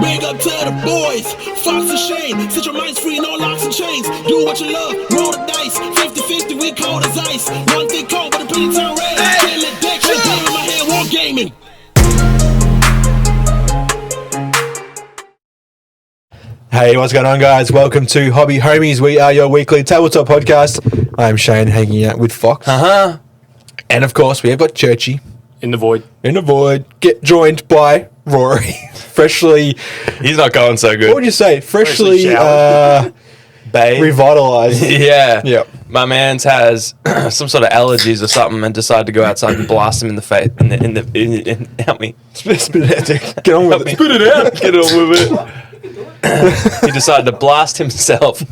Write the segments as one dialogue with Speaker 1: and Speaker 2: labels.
Speaker 1: Big up to the boys, Fox and Shane. Set your minds free, no locks and chains. Do what you love, roll the dice. 50-50, we cold as ice. One thing cold, but a pretty town red. Kill it, deck, game in my hand, war gaming.
Speaker 2: Hey, what's going on, guys? Welcome to Hobby Homies. We are your weekly tabletop podcast. I'm Shane, hanging out with Fox. And of course, we have got Churchy.
Speaker 3: In the void.
Speaker 2: Get joined by Rory. Freshly...
Speaker 4: He's not going so good.
Speaker 2: What would you say? Freshly revitalized.
Speaker 4: Yeah.
Speaker 2: Yep.
Speaker 4: My man's has some sort of allergies or something and decided to go outside and blast him in the face. Help me.
Speaker 2: Spit it out. Get on with it.
Speaker 4: Spit it out. Get on with it. He decided to blast himself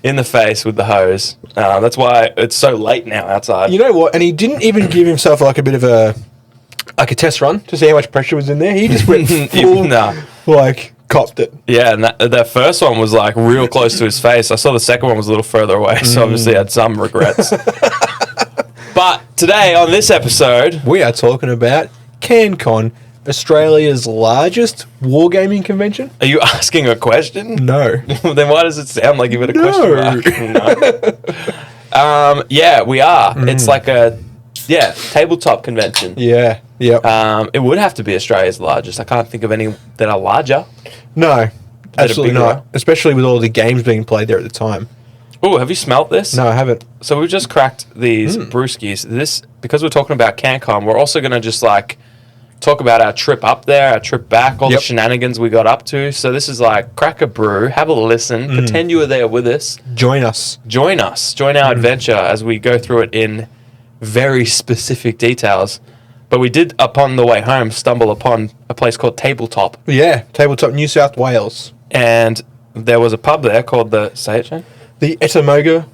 Speaker 4: in the face with the hose. That's why it's so late now outside.
Speaker 2: You know what? And he didn't even give himself like a bit of a test run to see how much pressure was in there. He just went full, copped it.
Speaker 4: Yeah, and that first one was like real close to his face. I saw the second one was a little further away, so obviously I had some regrets. But today on this episode,
Speaker 2: we are talking about CanCon, Australia's largest wargaming convention.
Speaker 4: Are you asking a question?
Speaker 2: No.
Speaker 4: Then why does it sound like you've got a question mark? No. Yeah, we are. It's like a tabletop convention.
Speaker 2: Yeah. Yep.
Speaker 4: It would have to be Australia's largest. I can't think of any that are larger.
Speaker 2: No, absolutely not. Especially with all the games being played there at the time.
Speaker 4: Oh, have you smelt this?
Speaker 2: No, I haven't.
Speaker 4: So we've just cracked these brewskis. This, because we're talking about CanCon, we're also going to just talk about our trip up there, our trip back, all the shenanigans we got up to. So this is like, crack a brew, have a listen, pretend you were there with us.
Speaker 2: Join us.
Speaker 4: Join our adventure as we go through it in very specific details. But we did, upon the way home, stumble upon a place called Tabletop.
Speaker 2: Yeah, Tabletop, New South Wales.
Speaker 4: And there was a pub there called say it, Shane?
Speaker 2: The Etamoga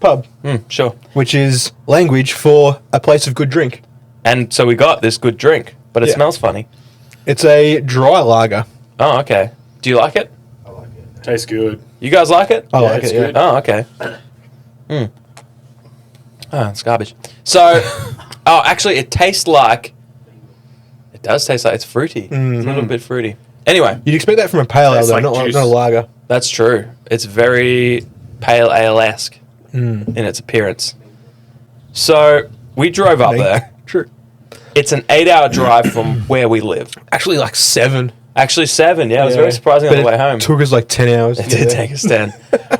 Speaker 2: pub.
Speaker 4: Sure.
Speaker 2: Which is language for a place of good drink.
Speaker 4: And so we got this good drink, but it smells funny.
Speaker 2: It's a dry lager.
Speaker 4: Oh, okay. Do you like it?
Speaker 3: I like it. Tastes good.
Speaker 4: You guys like it?
Speaker 2: I like it, yeah.
Speaker 3: good.
Speaker 4: Oh, okay. Oh, it's garbage. So, actually, it tastes like... It does taste like it's fruity. It's a little bit fruity. Anyway.
Speaker 2: You'd expect that from a pale ale,
Speaker 3: Tastes
Speaker 2: though,
Speaker 3: like
Speaker 2: not a lager.
Speaker 4: That's true. It's very pale ale-esque in its appearance. So, we drove up there.
Speaker 2: True.
Speaker 4: It's an 8-hour drive from where we live.
Speaker 2: Actually, 7.
Speaker 4: Actually, 7, yeah. It was very surprising on the way home.
Speaker 2: It took us 10 hours.
Speaker 4: It did take us 10.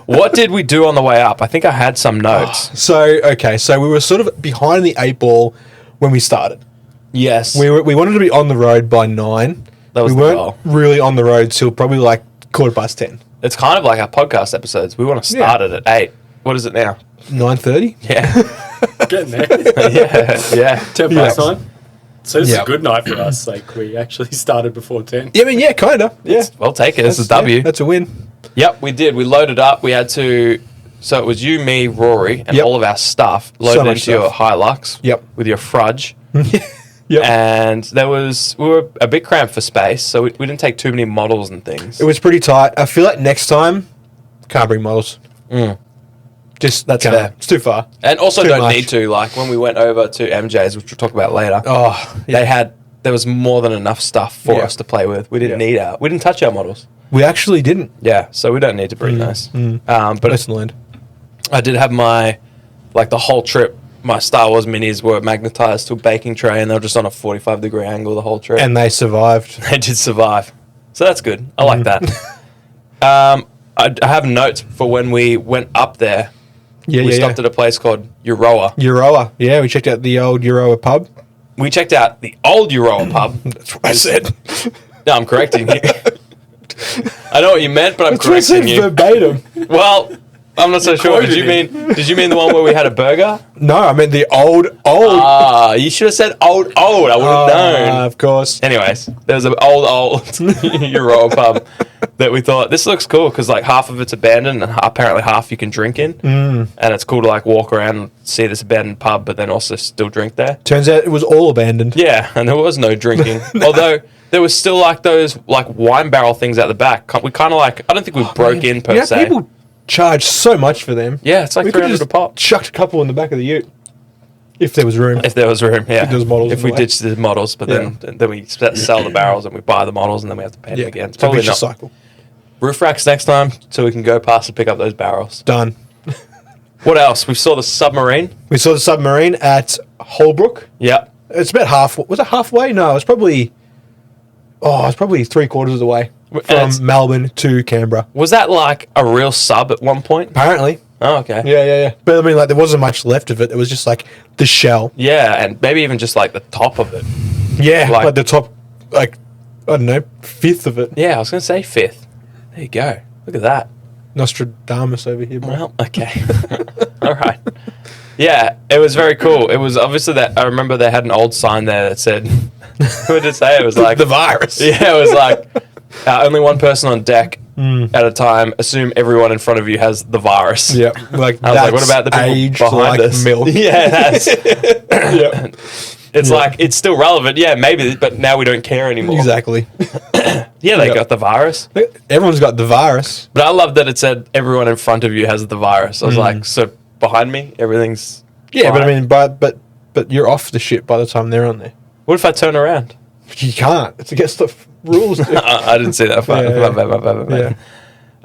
Speaker 4: What did we do on the way up? I think I had some notes.
Speaker 2: So we were sort of behind the 8 ball when we started.
Speaker 4: Yes.
Speaker 2: We wanted to be on the road by 9.
Speaker 4: That was
Speaker 2: we
Speaker 4: the
Speaker 2: weren't
Speaker 4: goal.
Speaker 2: really on the road till probably 10:15.
Speaker 4: It's kind of like our podcast episodes. We want to start it at 8. What is it now?
Speaker 2: 9:30?
Speaker 4: Yeah.
Speaker 3: Getting there.
Speaker 4: yeah.
Speaker 3: 10 past 9. So this is
Speaker 2: Yeah.
Speaker 3: a good night for us. We actually started before 10.
Speaker 2: Yeah, I mean, kind of. Yeah.
Speaker 4: Well, take it. This is W.
Speaker 2: That's a win.
Speaker 4: Yep, we did. We loaded up. We had to... So it was you, me, Rory, and all of our stuff loaded into your Hilux.
Speaker 2: Yep.
Speaker 4: With your frudge.
Speaker 2: Yep.
Speaker 4: And we were a bit cramped for space, so we didn't take too many models and things.
Speaker 2: It was pretty tight. I feel like next time, can't bring models. Just
Speaker 4: That's
Speaker 2: can't.
Speaker 4: fair.
Speaker 2: It's too far.
Speaker 4: And also
Speaker 2: Too
Speaker 4: don't
Speaker 2: much.
Speaker 4: need to. Like when we went over to MJ's, which we'll talk about later.
Speaker 2: Oh,
Speaker 4: There was more than enough stuff for us to play with. We didn't we didn't touch our models.
Speaker 2: we actually didn't.
Speaker 4: Yeah, so we don't need to bring those. But
Speaker 2: Lesson learned.
Speaker 4: I did have the whole trip, my Star Wars minis were magnetized to a baking tray and they were just on a 45-degree angle the whole trip.
Speaker 2: And they survived.
Speaker 4: They did survive. So that's good. I like that. I have notes for when we went up there. We stopped at a place called
Speaker 2: Euroa. Yeah, we checked out the old Euroa pub.
Speaker 4: We checked out the old Euroa pub.
Speaker 2: That's what I said.
Speaker 4: No, I'm correcting you. I know what you meant, but I'm correcting you.
Speaker 2: Verbatim.
Speaker 4: Well, I'm not so sure. Did you mean the one where we had a burger?
Speaker 2: No, I meant the old.
Speaker 4: You should have said old. I would have known.
Speaker 2: Of course.
Speaker 4: Anyways, there was an old Euro pub that we thought, this looks cool because half of it's abandoned and apparently half you can drink in. And it's cool to walk around and see this abandoned pub, but then also still drink there.
Speaker 2: Turns out it was all abandoned.
Speaker 4: Yeah, and there was no drinking. Although there was still those wine barrel things at the back. We kind of I don't think we broke in per se.
Speaker 2: People charge so much for them.
Speaker 4: Yeah, it's like
Speaker 2: we could have
Speaker 4: $300 a pop.
Speaker 2: chucked a couple in the back of the ute. If there was room.
Speaker 4: If there was room, yeah.
Speaker 2: If there was models
Speaker 4: If
Speaker 2: in
Speaker 4: we
Speaker 2: the way.
Speaker 4: ditched the models, but then we sell the barrels and we buy the models and then we have to paint them again. It's
Speaker 2: It's a
Speaker 4: probably
Speaker 2: vicious
Speaker 4: not.
Speaker 2: cycle.
Speaker 4: Roof racks next time so we can go past and pick up those barrels.
Speaker 2: Done.
Speaker 4: What else? We saw the submarine.
Speaker 2: We saw the submarine at Holbrook.
Speaker 4: Yep.
Speaker 2: It's about half. Was it halfway? No, it was probably. Oh, it's probably 3/4 of the way
Speaker 4: And it's-
Speaker 2: from Melbourne to Canberra.
Speaker 4: Was that like a real sub at one point?
Speaker 2: Apparently.
Speaker 4: Oh, okay.
Speaker 2: Yeah. But I mean, like, there wasn't much left of it. It was just like the shell.
Speaker 4: Yeah, and maybe even just like the top of it.
Speaker 2: Yeah,
Speaker 4: Like-
Speaker 2: like the top, like, I don't know, fifth of it.
Speaker 4: Yeah, I was going to say fifth. There you go. Look at that.
Speaker 2: Nostradamus over here, bro.
Speaker 4: Well, okay. All right. Yeah, it was very cool. It was obviously that I remember they had an old sign there that said, what did it say? It was like
Speaker 2: the virus.
Speaker 4: Yeah, it was like only one person on deck at a time. Assume everyone in front of you has the virus.
Speaker 2: Yeah, like
Speaker 4: I was like, what about the people
Speaker 2: aged
Speaker 4: behind
Speaker 2: like
Speaker 4: us?
Speaker 2: milk?
Speaker 4: Yeah, that's,
Speaker 2: Yeah,
Speaker 4: it's like it's still relevant. Yeah, maybe, but now we don't care anymore.
Speaker 2: exactly.
Speaker 4: Yeah, they
Speaker 2: Yeah.
Speaker 4: got the virus.
Speaker 2: Everyone's got the virus.
Speaker 4: But I love that it said everyone in front of you has the virus. I was like, so behind me, everything's
Speaker 2: Yeah, but I
Speaker 4: fine.
Speaker 2: mean, but you're off the ship by the time they're on there.
Speaker 4: What if I turn around?
Speaker 2: You can't. It's against the rules. Dude.
Speaker 4: I didn't see that.
Speaker 2: Yeah.
Speaker 4: My bad.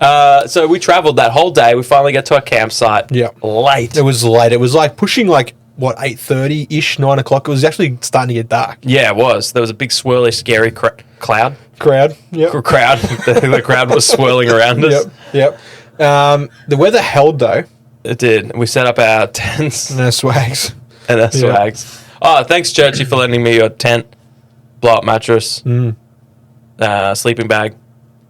Speaker 2: Yeah.
Speaker 4: So we traveled that whole day. We finally get to our campsite.
Speaker 2: Yeah.
Speaker 4: Late.
Speaker 2: It was late. It was like pushing like what 8:30 ish, 9 o'clock. It was actually starting to get dark.
Speaker 4: Yeah, it was. There was a big swirly, scary cloud.
Speaker 2: Crowd. Yep.
Speaker 4: Crowd. The crowd was swirling around us.
Speaker 2: Yep. The weather held though.
Speaker 4: It did. We set up our tents
Speaker 2: And our swags.
Speaker 4: and our swags. Oh, thanks, Churchy, for lending me your tent, blow-up mattress, sleeping bag.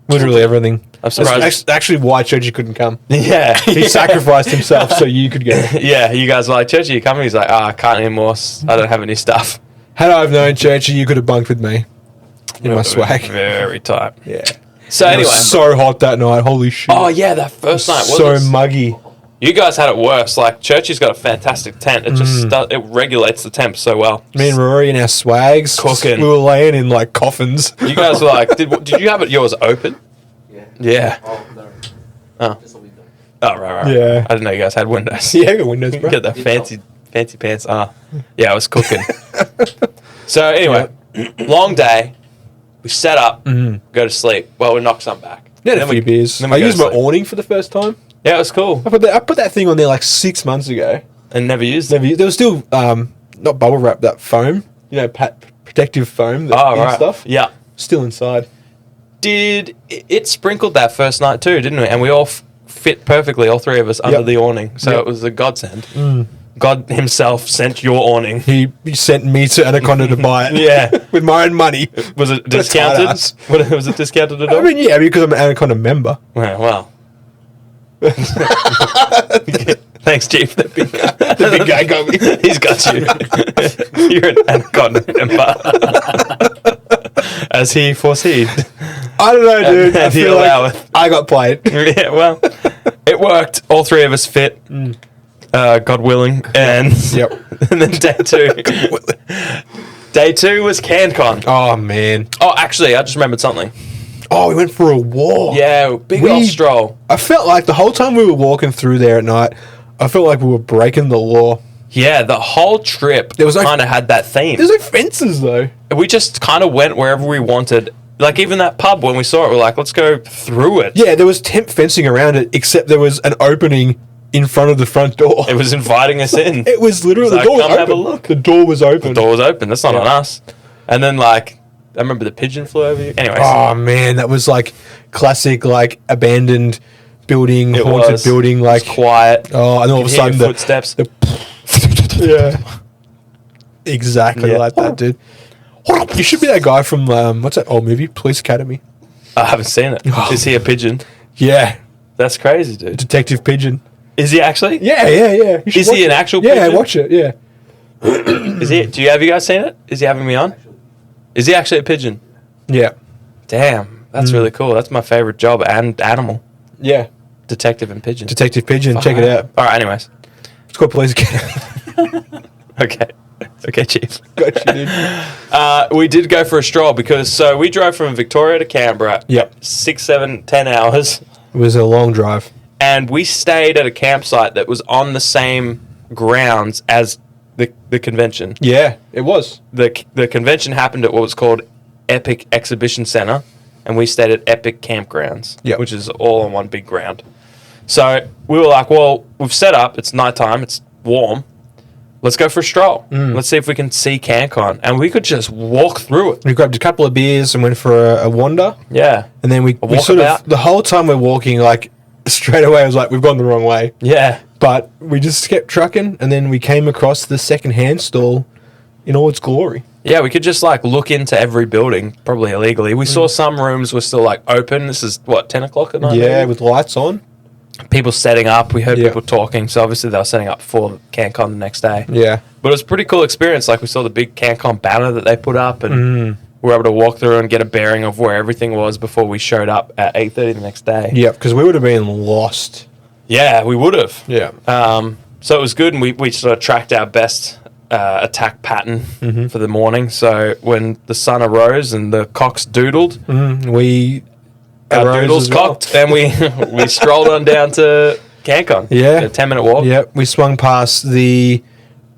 Speaker 2: Literally everything.
Speaker 4: I'm surprised.
Speaker 2: That's actually why Churchy couldn't come.
Speaker 4: Yeah.
Speaker 2: He sacrificed himself so you could go.
Speaker 4: Yeah, you guys were like, Churchy, you coming? He's like, I can't anymore. I don't have any stuff.
Speaker 2: Had I have known Churchy, you could have bunked with me in my swag.
Speaker 4: Very tight.
Speaker 2: Yeah.
Speaker 4: So
Speaker 2: It
Speaker 4: anyway.
Speaker 2: was so hot that night. Holy shit.
Speaker 4: Oh, yeah, that first night.
Speaker 2: so
Speaker 4: Was
Speaker 2: muggy.
Speaker 4: You guys had it worse. Like, Churchy's got a fantastic tent. It just it regulates the temp so well.
Speaker 2: Me and Rory and our swags.
Speaker 4: Cooking.
Speaker 2: We were laying in like coffins.
Speaker 4: You guys were like, did you have it yours open? Yeah.
Speaker 5: Oh, no.
Speaker 4: Oh.
Speaker 5: Just a window.
Speaker 4: Oh, right.
Speaker 2: Yeah.
Speaker 4: I didn't know you guys had windows.
Speaker 2: Yeah, got windows, bro.
Speaker 4: Get the fancy pants. Yeah, I was cooking. So anyway, long day. We set up, go to sleep. Well, we knocked some back.
Speaker 2: Yeah,
Speaker 4: Then
Speaker 2: a few beers.
Speaker 4: then we
Speaker 2: I
Speaker 4: go
Speaker 2: used
Speaker 4: to
Speaker 2: my
Speaker 4: sleep.
Speaker 2: awning for the first time.
Speaker 4: Yeah, it was cool.
Speaker 2: I put that thing on there like 6 months ago.
Speaker 4: And never used it.
Speaker 2: Never, there was still not bubble wrap, that foam. You know, protective foam. That
Speaker 4: Oh,
Speaker 2: in
Speaker 4: right.
Speaker 2: Stuff.
Speaker 4: Yeah.
Speaker 2: Still inside.
Speaker 4: Did it sprinkled that first night too, didn't we? And we all fit perfectly, all three of us, under
Speaker 2: Yep.
Speaker 4: the awning. So
Speaker 2: Yep.
Speaker 4: it was a godsend. God himself sent your awning.
Speaker 2: He sent me to Anaconda to buy it.
Speaker 4: Yeah.
Speaker 2: With my own money.
Speaker 4: Was it
Speaker 2: What a tight
Speaker 4: discounted?
Speaker 2: ass.
Speaker 4: Was it discounted at all?
Speaker 2: I mean, yeah, because I'm an Anaconda member.
Speaker 4: Well. Thanks, Chief.
Speaker 2: The big guy got me.
Speaker 4: He's got you. You're an Anaconda member. As he foreseed.
Speaker 2: I don't know, dude. I
Speaker 4: And he
Speaker 2: feel like
Speaker 4: alloweth.
Speaker 2: I got played.
Speaker 4: Yeah, well, it worked. All three of us fit. God willing. And,
Speaker 2: Yep.
Speaker 4: and then day two. Day two was CanCon.
Speaker 2: Oh, man.
Speaker 4: Oh, actually, I just remembered something.
Speaker 2: Oh, we went for a walk.
Speaker 4: Yeah, big
Speaker 2: We-
Speaker 4: old stroll.
Speaker 2: I felt like the whole time we were walking through there at night, I felt like we were breaking the law.
Speaker 4: Yeah, the whole trip
Speaker 2: There was no-
Speaker 4: kind of had that theme.
Speaker 2: There's no fences, though.
Speaker 4: We just kind of went wherever we wanted. Like, even that pub, when we saw it, we're like, let's go through it.
Speaker 2: Yeah, there was temp fencing around it, except there was an opening in front of the front door.
Speaker 4: It was inviting us in.
Speaker 2: It was literally,
Speaker 4: It's
Speaker 2: the
Speaker 4: like,
Speaker 2: door was
Speaker 4: come have
Speaker 2: open.
Speaker 4: a look.
Speaker 2: The door was open.
Speaker 4: The door was open. That's not
Speaker 2: Yeah.
Speaker 4: on us. And then, like, I remember the pigeon flew over you. Anyways.
Speaker 2: Oh, man, that was like classic, like abandoned building,
Speaker 4: It
Speaker 2: haunted
Speaker 4: was.
Speaker 2: building.
Speaker 4: It
Speaker 2: Like,
Speaker 4: was quiet.
Speaker 2: oh, and all of a
Speaker 4: Hear
Speaker 2: sudden,
Speaker 4: your footsteps.
Speaker 2: yeah. Exactly
Speaker 4: Yeah.
Speaker 2: like that, dude. You should be that guy from, what's that old movie? Police Academy.
Speaker 4: I haven't seen it.
Speaker 2: Oh.
Speaker 4: Is he a pigeon?
Speaker 2: Yeah.
Speaker 4: That's crazy, dude.
Speaker 2: Detective Pigeon.
Speaker 4: Is he actually?
Speaker 2: Yeah. You should
Speaker 4: Is he
Speaker 2: watch
Speaker 4: an
Speaker 2: it.
Speaker 4: actual
Speaker 2: Yeah,
Speaker 4: pigeon?
Speaker 2: watch it, yeah.
Speaker 4: Is he? Have you guys seen it? Is he having me on? Is he actually a pigeon?
Speaker 2: Yeah.
Speaker 4: Damn, that's really cool. That's my favorite job and animal.
Speaker 2: Yeah.
Speaker 4: Detective and pigeon.
Speaker 2: Detective Pigeon, check it out.
Speaker 4: All right, anyways.
Speaker 2: It's called Police Academy.
Speaker 4: Okay. Okay, Chief.
Speaker 2: Gotcha, dude.
Speaker 4: We did go for a stroll because we drove from Victoria to Canberra.
Speaker 2: Yep.
Speaker 4: 6, 7, 10 hours.
Speaker 2: It was a long drive.
Speaker 4: And we stayed at a campsite that was on the same grounds as the convention.
Speaker 2: Yeah, it was.
Speaker 4: The convention happened at what was called Epic Exhibition Center, and we stayed at Epic Campgrounds,
Speaker 2: Yep.
Speaker 4: which is all on one big ground. So we were like, well, we've set up. It's nighttime. It's warm. Let's go for a stroll. Let's see if we can see CanCon. And we could just walk through it.
Speaker 2: We grabbed a couple of beers and went for a wander.
Speaker 4: Yeah.
Speaker 2: And then we sort
Speaker 4: walkabout.
Speaker 2: of, the whole time we're walking, like, straight away, I was like, we've gone the wrong way.
Speaker 4: Yeah.
Speaker 2: But we just kept trucking, and then we came across the second-hand stall in all its glory.
Speaker 4: Yeah, we could just, like, look into every building, probably illegally. We saw some rooms were still, like, open. This is, what, 10 o'clock at night?
Speaker 2: Yeah,
Speaker 4: maybe?
Speaker 2: with lights on.
Speaker 4: People setting up. We heard
Speaker 2: Yeah.
Speaker 4: people talking. So, obviously, they were setting up for CanCon the next day.
Speaker 2: Yeah.
Speaker 4: But it was a pretty cool experience. Like, we saw the big CanCon banner that they put up, and we were able to walk through and get a bearing of where everything was before we showed up at 8:30 the next day.
Speaker 2: Yeah, because we would have been lost.
Speaker 4: Yeah, we would have.
Speaker 2: Yeah.
Speaker 4: So it was good, and we sort of tracked our best attack pattern for the morning. So when the sun arose and the cocks doodled,
Speaker 2: We
Speaker 4: our
Speaker 2: arose
Speaker 4: doodles
Speaker 2: as well.
Speaker 4: cocked, and we strolled on down to CanCon.
Speaker 2: Yeah.
Speaker 4: A 10-minute walk.
Speaker 2: Yeah, we swung past the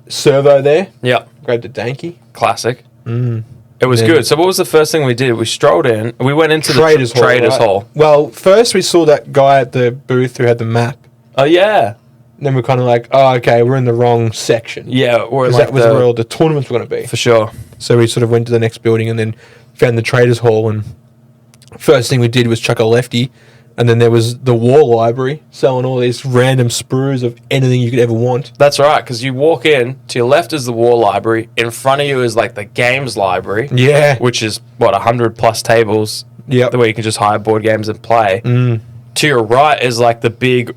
Speaker 2: servo there,
Speaker 4: Yep.
Speaker 2: grabbed a danky.
Speaker 4: Classic. It was
Speaker 2: Then-
Speaker 4: good. So what was the first thing we did? We strolled in. We went into
Speaker 2: Traders
Speaker 4: the Traders
Speaker 2: right?
Speaker 4: Hall.
Speaker 2: Well, first we saw that guy at the booth who had the map.
Speaker 4: Oh, yeah.
Speaker 2: And then we're kind of like, oh, okay, we're in the wrong section.
Speaker 4: Yeah, we're in
Speaker 2: Because
Speaker 4: like
Speaker 2: that was where all the tournaments were going to be.
Speaker 4: for sure.
Speaker 2: So we sort of went to the next building and then found the Traders Hall. And first thing we did was chuck a lefty. And then there was the war library selling all these random sprues of anything you could ever want.
Speaker 4: That's right, because you walk in, to your left is the war library, in front of you is like the games library,
Speaker 2: Yeah.
Speaker 4: which is, 100 plus tables,
Speaker 2: Yep.
Speaker 4: the way you can just hire board games and play. To your right is like the big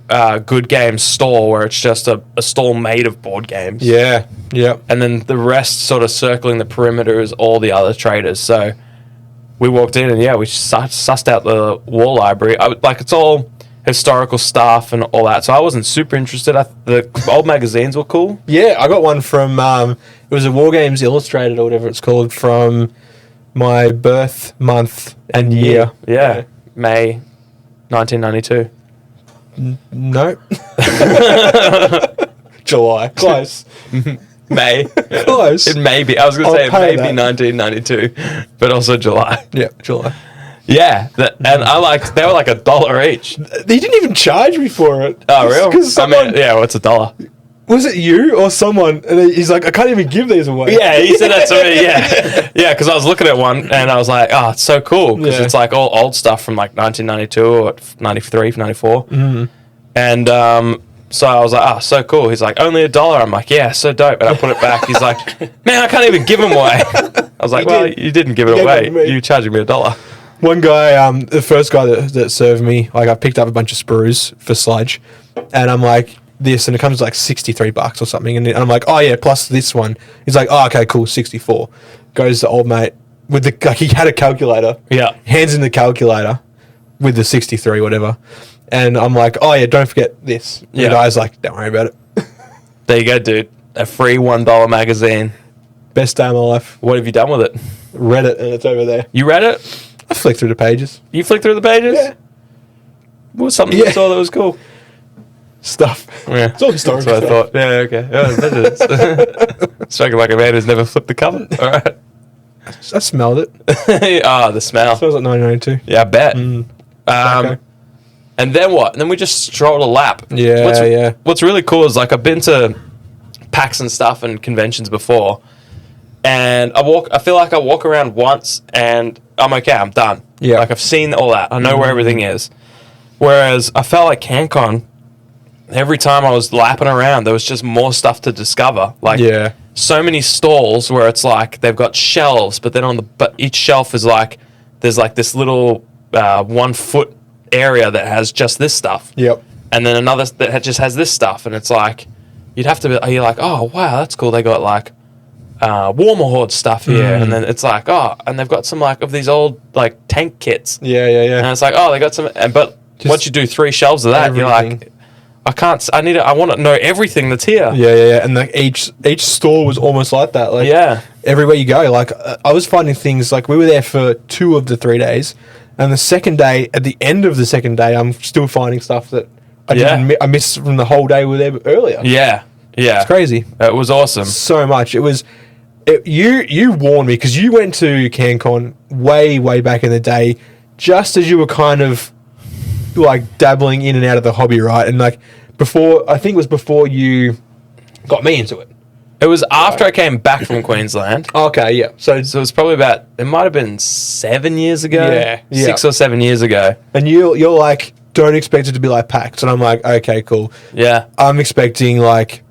Speaker 4: good games store, where it's just a stall made of board games.
Speaker 2: Yeah. Yeah.
Speaker 4: And then the rest sort of circling the perimeter is all the other traders. So we walked in and we sussed out the war library. It's all historical stuff and all that. So I wasn't super interested. The old magazines were cool.
Speaker 2: Yeah, I got one from, it was a War Games Illustrated or whatever it's called, from my birth month and year.
Speaker 4: Yeah. May 1992.
Speaker 2: Nope. July. Close.
Speaker 4: May.
Speaker 2: Close.
Speaker 4: It may be. I was going
Speaker 2: I'll
Speaker 4: to say it
Speaker 2: pay
Speaker 4: may be
Speaker 2: that.
Speaker 4: 1992, but also July.
Speaker 2: Yeah, July.
Speaker 4: Yeah. And they were like $1 each.
Speaker 2: He didn't even charge me for it.
Speaker 4: Oh, real?
Speaker 2: Because someone,
Speaker 4: what's $1?
Speaker 2: was it you or someone? And he's like, I can't even give these away.
Speaker 4: Yeah, he said that to me. Yeah, yeah. Because I was looking at one and I was like, "Oh, it's so cool!" Because
Speaker 2: Yeah.
Speaker 4: it's like all old stuff from like 1992 or 93, 94. And so I was like, "Oh, so cool." He's like, "Only $1." I'm like, "Yeah, so dope." And I put it back. He's like, "Man, I can't even give them away." I was like,
Speaker 2: You
Speaker 4: "Well,
Speaker 2: did.
Speaker 4: you didn't give it
Speaker 2: You gave
Speaker 4: away.
Speaker 2: it to me.
Speaker 4: You charging me $1."
Speaker 2: One guy, the first guy that served me, like I picked up a bunch of sprues for sludge, and I'm like, this, and it comes to like $63 or something, and I'm like, oh yeah, plus this one. He's like, oh okay, cool, 64. Goes the old mate with he had a calculator.
Speaker 4: Yeah.
Speaker 2: Hands in the calculator with the 63, whatever, and I'm like, oh yeah, don't forget this. And
Speaker 4: Yeah.
Speaker 2: the guy's like, don't worry about it.
Speaker 4: There you go, dude. A free $1 magazine.
Speaker 2: Best day of my life.
Speaker 4: What have you done with it?
Speaker 2: Read it, and it's over there.
Speaker 4: You read it?
Speaker 2: I flicked through the pages.
Speaker 4: You flicked through the pages?
Speaker 2: Yeah.
Speaker 4: What was something
Speaker 2: Yeah.
Speaker 4: you saw that was cool?
Speaker 2: Stuff.
Speaker 4: Yeah.
Speaker 2: It's all historical
Speaker 4: That's what I
Speaker 2: stuff.
Speaker 4: thought. Yeah, okay. Oh, I bet it is. Spoken like a man who's never flipped the cover. All right.
Speaker 2: I smelled it.
Speaker 4: The smell.
Speaker 2: Smells like 1992.
Speaker 4: Yeah, I bet.
Speaker 2: Okay.
Speaker 4: And then what? And then we just strolled a lap.
Speaker 2: Yeah, yeah.
Speaker 4: What's really cool is like I've been to PAX and stuff and conventions before, and I feel like I walk around once and I'm okay. I'm done.
Speaker 2: Yeah.
Speaker 4: Like I've seen all that. I know where everything is. Whereas I felt like CanCon, every time I was lapping around, there was just more stuff to discover. Like
Speaker 2: Yeah.
Speaker 4: so many stalls where it's like they've got shelves, but then but each shelf is like there's like this little 1 foot area that has just this stuff.
Speaker 2: Yep.
Speaker 4: And then another that just has this stuff, and it's like you'd have to be. You're like, oh wow, that's cool. They got like Warmer Horde stuff here, and then it's like, oh, and they've got some like of these old like tank kits,
Speaker 2: Yeah, yeah,
Speaker 4: and
Speaker 2: yeah.
Speaker 4: it's like, oh, they got some. But
Speaker 2: Just
Speaker 4: once you do 3 shelves of that, you're
Speaker 2: everything.
Speaker 4: like, I can't. I want to know everything that's here.
Speaker 2: Yeah, yeah, yeah. And like each store was almost like that. Like
Speaker 4: Yeah.
Speaker 2: everywhere you go, like I was finding things. Like we were there for 2 of the 3 days, and the second day, at the end of the second day, I'm still finding stuff that I
Speaker 4: Yeah.
Speaker 2: I missed from the whole day we were there earlier.
Speaker 4: Yeah. Yeah.
Speaker 2: It's crazy.
Speaker 4: It was awesome.
Speaker 2: So much. It was. You warned me because you went to CanCon way back in the day, just as you were kind of like dabbling in and out of the hobby, right? And like before, I think it was before you got me into it.
Speaker 4: It was after I came back from Queensland.
Speaker 2: Okay, yeah. So
Speaker 4: it was probably it might have been 7 years ago.
Speaker 2: Yeah.
Speaker 4: 6 or 7 years ago.
Speaker 2: And you're like, don't expect it to be like PAX. And I'm like, okay, cool.
Speaker 4: Yeah.
Speaker 2: I'm expecting like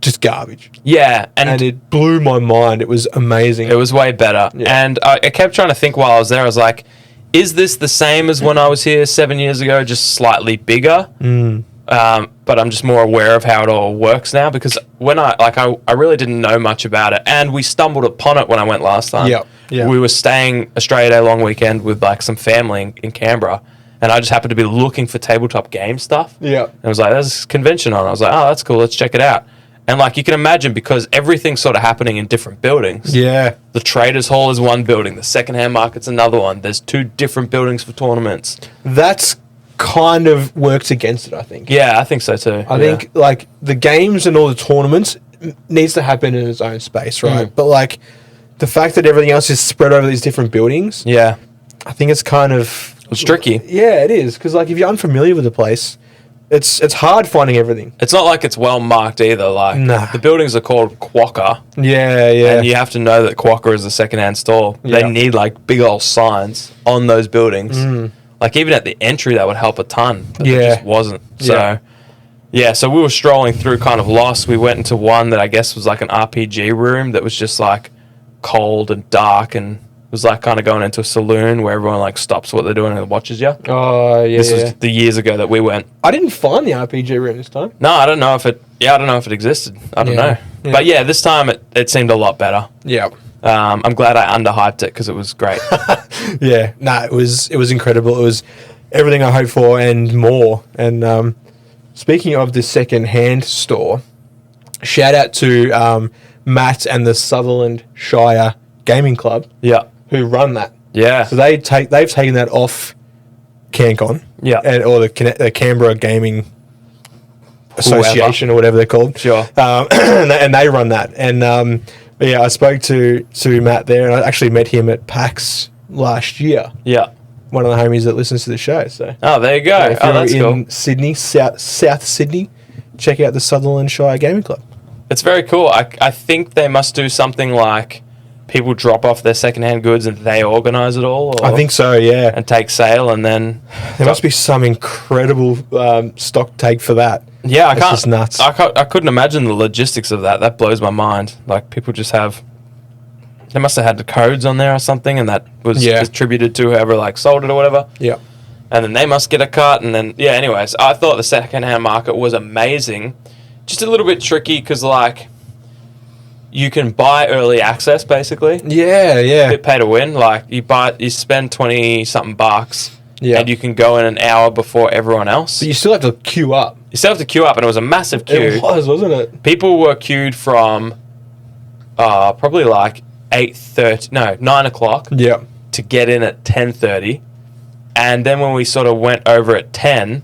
Speaker 2: just garbage.
Speaker 4: Yeah.
Speaker 2: And it blew my mind. It was amazing.
Speaker 4: It was way better.
Speaker 2: Yeah.
Speaker 4: And I kept trying to think while I was there. I was like, is this the same as when I was here 7 years ago, just slightly bigger? But I'm just more aware of how it all works now because when I really didn't know much about it, and we stumbled upon it when I went last time.
Speaker 2: Yeah.
Speaker 4: We were staying Australia Day long weekend with like some family in Canberra, and I just happened to be looking for tabletop game stuff.
Speaker 2: Yeah.
Speaker 4: And I was like, there's this convention on. I was like, oh, that's cool. Let's check it out. And like you can imagine, because everything's sort of happening in different buildings.
Speaker 2: Yeah.
Speaker 4: The Traders Hall is one building. The secondhand market's another one. There's 2 different buildings for tournaments.
Speaker 2: That's kind of works against it, I think.
Speaker 4: Yeah, I think so too.
Speaker 2: I think like the games and all the tournaments needs to happen in its own space, right? But like the fact that everything else is spread over these different buildings,
Speaker 4: Yeah.
Speaker 2: I think it's kind of
Speaker 4: It's tricky.
Speaker 2: Yeah, it is because like if you're unfamiliar with the place, it's hard finding everything.
Speaker 4: It's not like it's well marked either. Like
Speaker 2: Nah.
Speaker 4: the buildings are called Quokka,
Speaker 2: Yeah, yeah.
Speaker 4: and you have to know that Quokka is a secondhand store.
Speaker 2: Yeah.
Speaker 4: They need like big old signs on those buildings. Like even at the entry, that would help a ton. But
Speaker 2: Yeah.
Speaker 4: it just wasn't. So
Speaker 2: Yeah.
Speaker 4: yeah, so we were strolling through, kind of lost. We went into one that I guess was like an RPG room that was just like cold and dark, and it was like kind of going into a saloon where everyone like stops what they're doing and watches you.
Speaker 2: Oh, yeah.
Speaker 4: This was the years ago that we went.
Speaker 2: I didn't find the RPG room this time.
Speaker 4: No, I don't know if it. Yeah, I don't know if it existed. I don't
Speaker 2: Yeah.
Speaker 4: know.
Speaker 2: Yeah.
Speaker 4: But yeah, this time it seemed a lot better.
Speaker 2: Yeah.
Speaker 4: I'm glad I underhyped it because it was great.
Speaker 2: Yeah. Nah, it was incredible. It was everything I hoped for and more. And speaking of the second-hand store, shout out to Matt and the Sutherland Shire Gaming Club
Speaker 4: Yeah,
Speaker 2: who run that.
Speaker 4: yeah,
Speaker 2: So they've taken that off CanCon,
Speaker 4: Yeah.
Speaker 2: or the Canberra Gaming Association or whatever they're called.
Speaker 4: Sure.
Speaker 2: And they run that. And yeah, I spoke to Matt there, and I actually met him at PAX last year.
Speaker 4: yeah.
Speaker 2: One of the homies that listens to the show. So
Speaker 4: Oh, there you go.
Speaker 2: if
Speaker 4: Oh,
Speaker 2: you're
Speaker 4: that's
Speaker 2: in
Speaker 4: cool.
Speaker 2: Sydney, South Sydney, check out the Sutherland Shire Gaming Club.
Speaker 4: It's very cool. I think they must do something like people drop off their secondhand goods and they organise it all. Or,
Speaker 2: I think so. Yeah,
Speaker 4: and take sale, and then
Speaker 2: there must be some incredible stock take for that.
Speaker 4: yeah, I
Speaker 2: That's
Speaker 4: can't.
Speaker 2: just nuts.
Speaker 4: I couldn't imagine the logistics of that. That blows my mind. Like people just have. They must have had the codes on there or something, and that was
Speaker 2: Yeah.
Speaker 4: attributed to whoever like sold it or whatever.
Speaker 2: Yeah.
Speaker 4: And then they must get a cut, and then yeah. Anyways, I thought the secondhand market was amazing. Just a little bit tricky because like you can buy early access basically.
Speaker 2: Yeah, yeah.
Speaker 4: Bit pay to win. Like you spend 20 something bucks,
Speaker 2: Yeah.
Speaker 4: and you can go in an hour before everyone else.
Speaker 2: But you still have to queue up.
Speaker 4: You still have to queue up, and it was a massive queue.
Speaker 2: It was, wasn't it?
Speaker 4: People were queued from probably like 9 o'clock
Speaker 2: Yeah.
Speaker 4: to get in at 10:30, and then when we sort of went over at 10,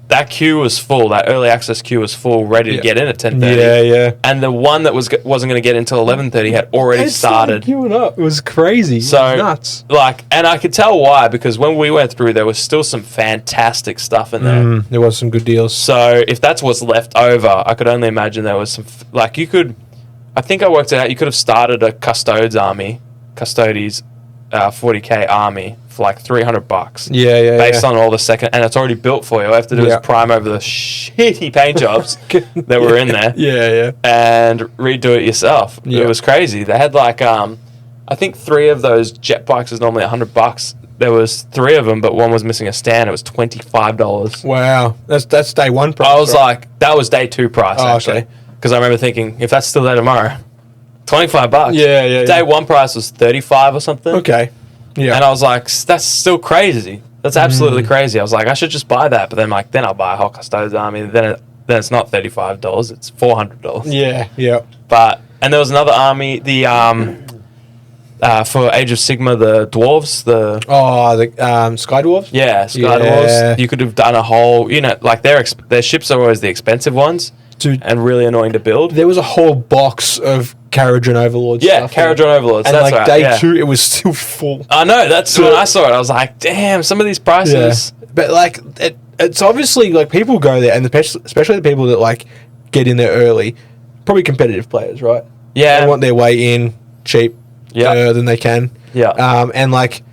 Speaker 4: that queue was full. That early access queue was full, ready to
Speaker 2: Yeah.
Speaker 4: get in at 10:30.
Speaker 2: Yeah, yeah.
Speaker 4: And the one that wasn't going to get until 11:30 had already
Speaker 2: It
Speaker 4: started.
Speaker 2: queuing up. It was crazy.
Speaker 4: So
Speaker 2: It was nuts.
Speaker 4: like, and I could tell why, because when we went through, there was still some fantastic stuff in there.
Speaker 2: There was some good deals.
Speaker 4: So if that's what's left over, I could only imagine there was some like you could. I think I worked it out. You could have started a Custodes 40k army for like $300.
Speaker 2: Yeah, yeah.
Speaker 4: Based on all the second, and it's already built for you. All you have to do
Speaker 2: Yeah.
Speaker 4: is prime over the shitty paint jobs that were in there,
Speaker 2: Yeah, yeah.
Speaker 4: and redo it yourself.
Speaker 2: Yeah.
Speaker 4: It was crazy. They had like I think 3 of those jet bikes is normally $100. There was 3 of them, but one was missing a stand. It was $25.
Speaker 2: Wow. That's day one price.
Speaker 4: I was
Speaker 2: right?
Speaker 4: like, that was day 2 price
Speaker 2: Oh,
Speaker 4: actually,
Speaker 2: okay.
Speaker 4: because I remember thinking, if that's still there tomorrow, $25.
Speaker 2: Yeah, yeah,
Speaker 4: Day
Speaker 2: yeah.
Speaker 4: 1 price was 35 or something.
Speaker 2: Okay. Yeah.
Speaker 4: And I was like, that's still crazy. That's absolutely crazy. I was like, I should just buy that. But then like, then I'll buy a whole Custodes army. Then it's not $35. It's $400.
Speaker 2: yeah, yeah.
Speaker 4: And there was another army. The for Age of Sigma, the dwarves. The
Speaker 2: Sky Dwarves?
Speaker 4: yeah, Sky
Speaker 2: Yeah.
Speaker 4: Dwarves. You could have done a whole. Like their ships are always the expensive ones.
Speaker 2: Dude.
Speaker 4: and really annoying to build.
Speaker 2: There was a whole box of Caradron Overlords.
Speaker 4: Yeah,
Speaker 2: stuff
Speaker 4: Caradron Overlords.
Speaker 2: and
Speaker 4: That's
Speaker 2: like
Speaker 4: right.
Speaker 2: day
Speaker 4: yeah.
Speaker 2: 2, it was still full.
Speaker 4: I know. That's when I saw it. I was like, damn, some of these prices.
Speaker 2: But like, it's obviously like people go there, and especially the people that like get in there early, probably competitive players, right?
Speaker 4: Yeah.
Speaker 2: They want their way in cheap, than they can.
Speaker 4: Yeah.
Speaker 2: And like,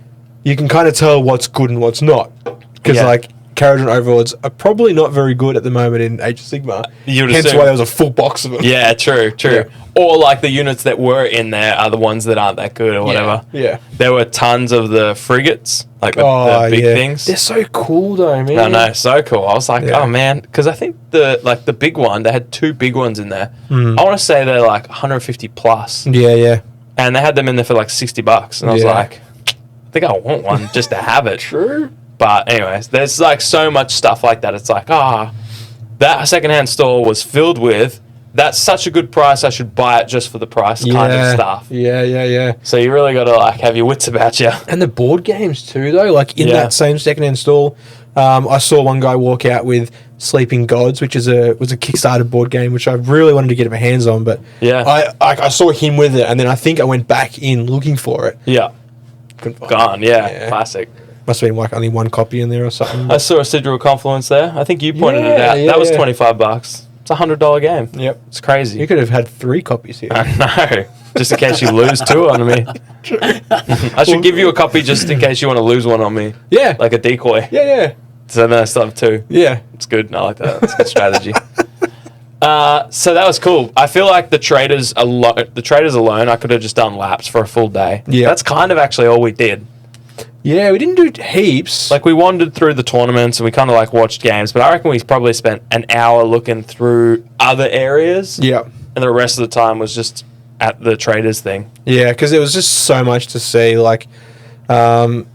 Speaker 2: you can kind of tell what's good and what's not, because like Caradron Overlords are probably not very good at the moment in Age of Sigmar.
Speaker 4: You'd
Speaker 2: Hence
Speaker 4: assume.
Speaker 2: why there was a full box of them.
Speaker 4: Yeah, true.
Speaker 2: Yeah.
Speaker 4: Or like the units that were in there are the ones that aren't that good or whatever.
Speaker 2: Yeah.
Speaker 4: There were tons of the frigates, like the big things.
Speaker 2: They're so cool though, man.
Speaker 4: I know, so cool. I was like, oh man, because I think the big one, they had 2 big ones in there. I want to say they're like 150 plus,
Speaker 2: Yeah.
Speaker 4: and they had them in there for like $60, and I was
Speaker 2: Yeah.
Speaker 4: like, I think I want one just to have it.
Speaker 2: True.
Speaker 4: But anyways, there's like so much stuff like that. It's like, that secondhand store was filled with. That's such a good price. I should buy it just for the price kind of stuff.
Speaker 2: Yeah.
Speaker 4: So you really got to like have your wits about you.
Speaker 2: And the board games too, though. Like in
Speaker 4: Yeah.
Speaker 2: that same secondhand stall, I saw one guy walk out with Sleeping Gods, which was a Kickstarter board game, which I really wanted to get my hands on. But I saw him with it, and then I think I went back in looking for it.
Speaker 4: Yeah,
Speaker 2: Couldn't find
Speaker 4: gone.
Speaker 2: it.
Speaker 4: Yeah, classic.
Speaker 2: Must have been like only one copy in there or something.
Speaker 4: I saw a Sidral Confluence there. I think you pointed it out.
Speaker 2: Yeah,
Speaker 4: that was
Speaker 2: yeah.
Speaker 4: $25. It's a $100 game.
Speaker 2: Yep.
Speaker 4: It's crazy.
Speaker 2: You could have had 3 copies here.
Speaker 4: I know. Just in case you lose 2 on me. I should give you a copy just in case you want to lose one on me.
Speaker 2: Yeah.
Speaker 4: Like a decoy.
Speaker 2: Yeah.
Speaker 4: So then I still have 2.
Speaker 2: Yeah.
Speaker 4: It's good. I like that. That's a good strategy. So that was cool. I feel like the traders alone, I could have just done laps for a full day.
Speaker 2: Yeah.
Speaker 4: That's kind of actually all we did.
Speaker 2: Yeah, we didn't do heaps.
Speaker 4: Like we wandered through the tournaments and we kind of like watched games, but I reckon we probably spent an hour looking through other areas.
Speaker 2: Yeah.
Speaker 4: And the rest of the time was just at the traders thing.
Speaker 2: Yeah, because there was just so much to see. Like, Brutal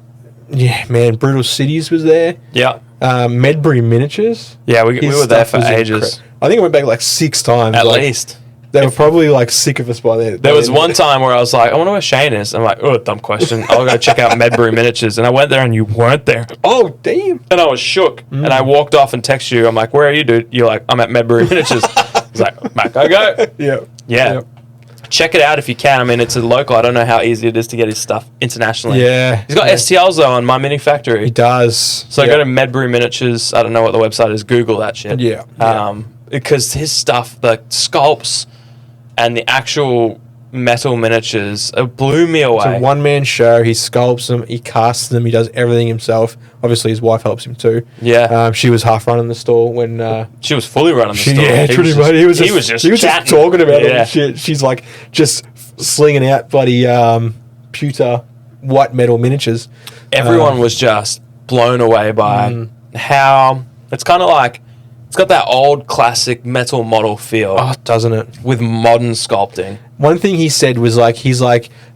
Speaker 2: Cities was there.
Speaker 4: Yeah.
Speaker 2: Medbury Miniatures.
Speaker 4: Yeah, we
Speaker 2: His
Speaker 4: were there
Speaker 2: stuff
Speaker 4: for
Speaker 2: was
Speaker 4: ages.
Speaker 2: I think I went back like 6 times.
Speaker 4: At
Speaker 2: like,
Speaker 4: least.
Speaker 2: They were probably like sick of us by then.
Speaker 4: There was one time where I was like, I wonder where Shane is. I'm like, oh, dumb question. I'll go check out Medbury Miniatures. And I went there and you weren't there.
Speaker 2: Oh, damn.
Speaker 4: And I was shook. And I walked off and texted you. I'm like, where are you, dude? You're like, I'm at Medbury Miniatures. I was like, Mac, I go.
Speaker 2: Yeah.
Speaker 4: Yeah. Check it out if you can. I mean, it's a local. I don't know how easy it is to get his stuff internationally.
Speaker 2: Yeah.
Speaker 4: He's got STLs, though, on My Mini Factory.
Speaker 2: He does.
Speaker 4: So go to Medbury Miniatures. I don't know what the website is. Google that shit.
Speaker 2: Yeah.
Speaker 4: Because his stuff, the sculpts and the actual metal miniatures, it blew me away.
Speaker 2: It's a one-man show. He sculpts them. He casts them. He does everything himself. Obviously, his wife helps him too.
Speaker 4: Yeah.
Speaker 2: She was half running the store when...
Speaker 4: she was fully running the store.
Speaker 2: Yeah, pretty much. He was just
Speaker 4: chatting.
Speaker 2: talking about it and shit. She's like just slinging out bloody pewter white metal miniatures.
Speaker 4: Everyone was just blown away by how it's kind of like it's got that old classic metal model feel.
Speaker 2: Oh, doesn't it?
Speaker 4: With modern sculpting.
Speaker 2: One thing he said was like,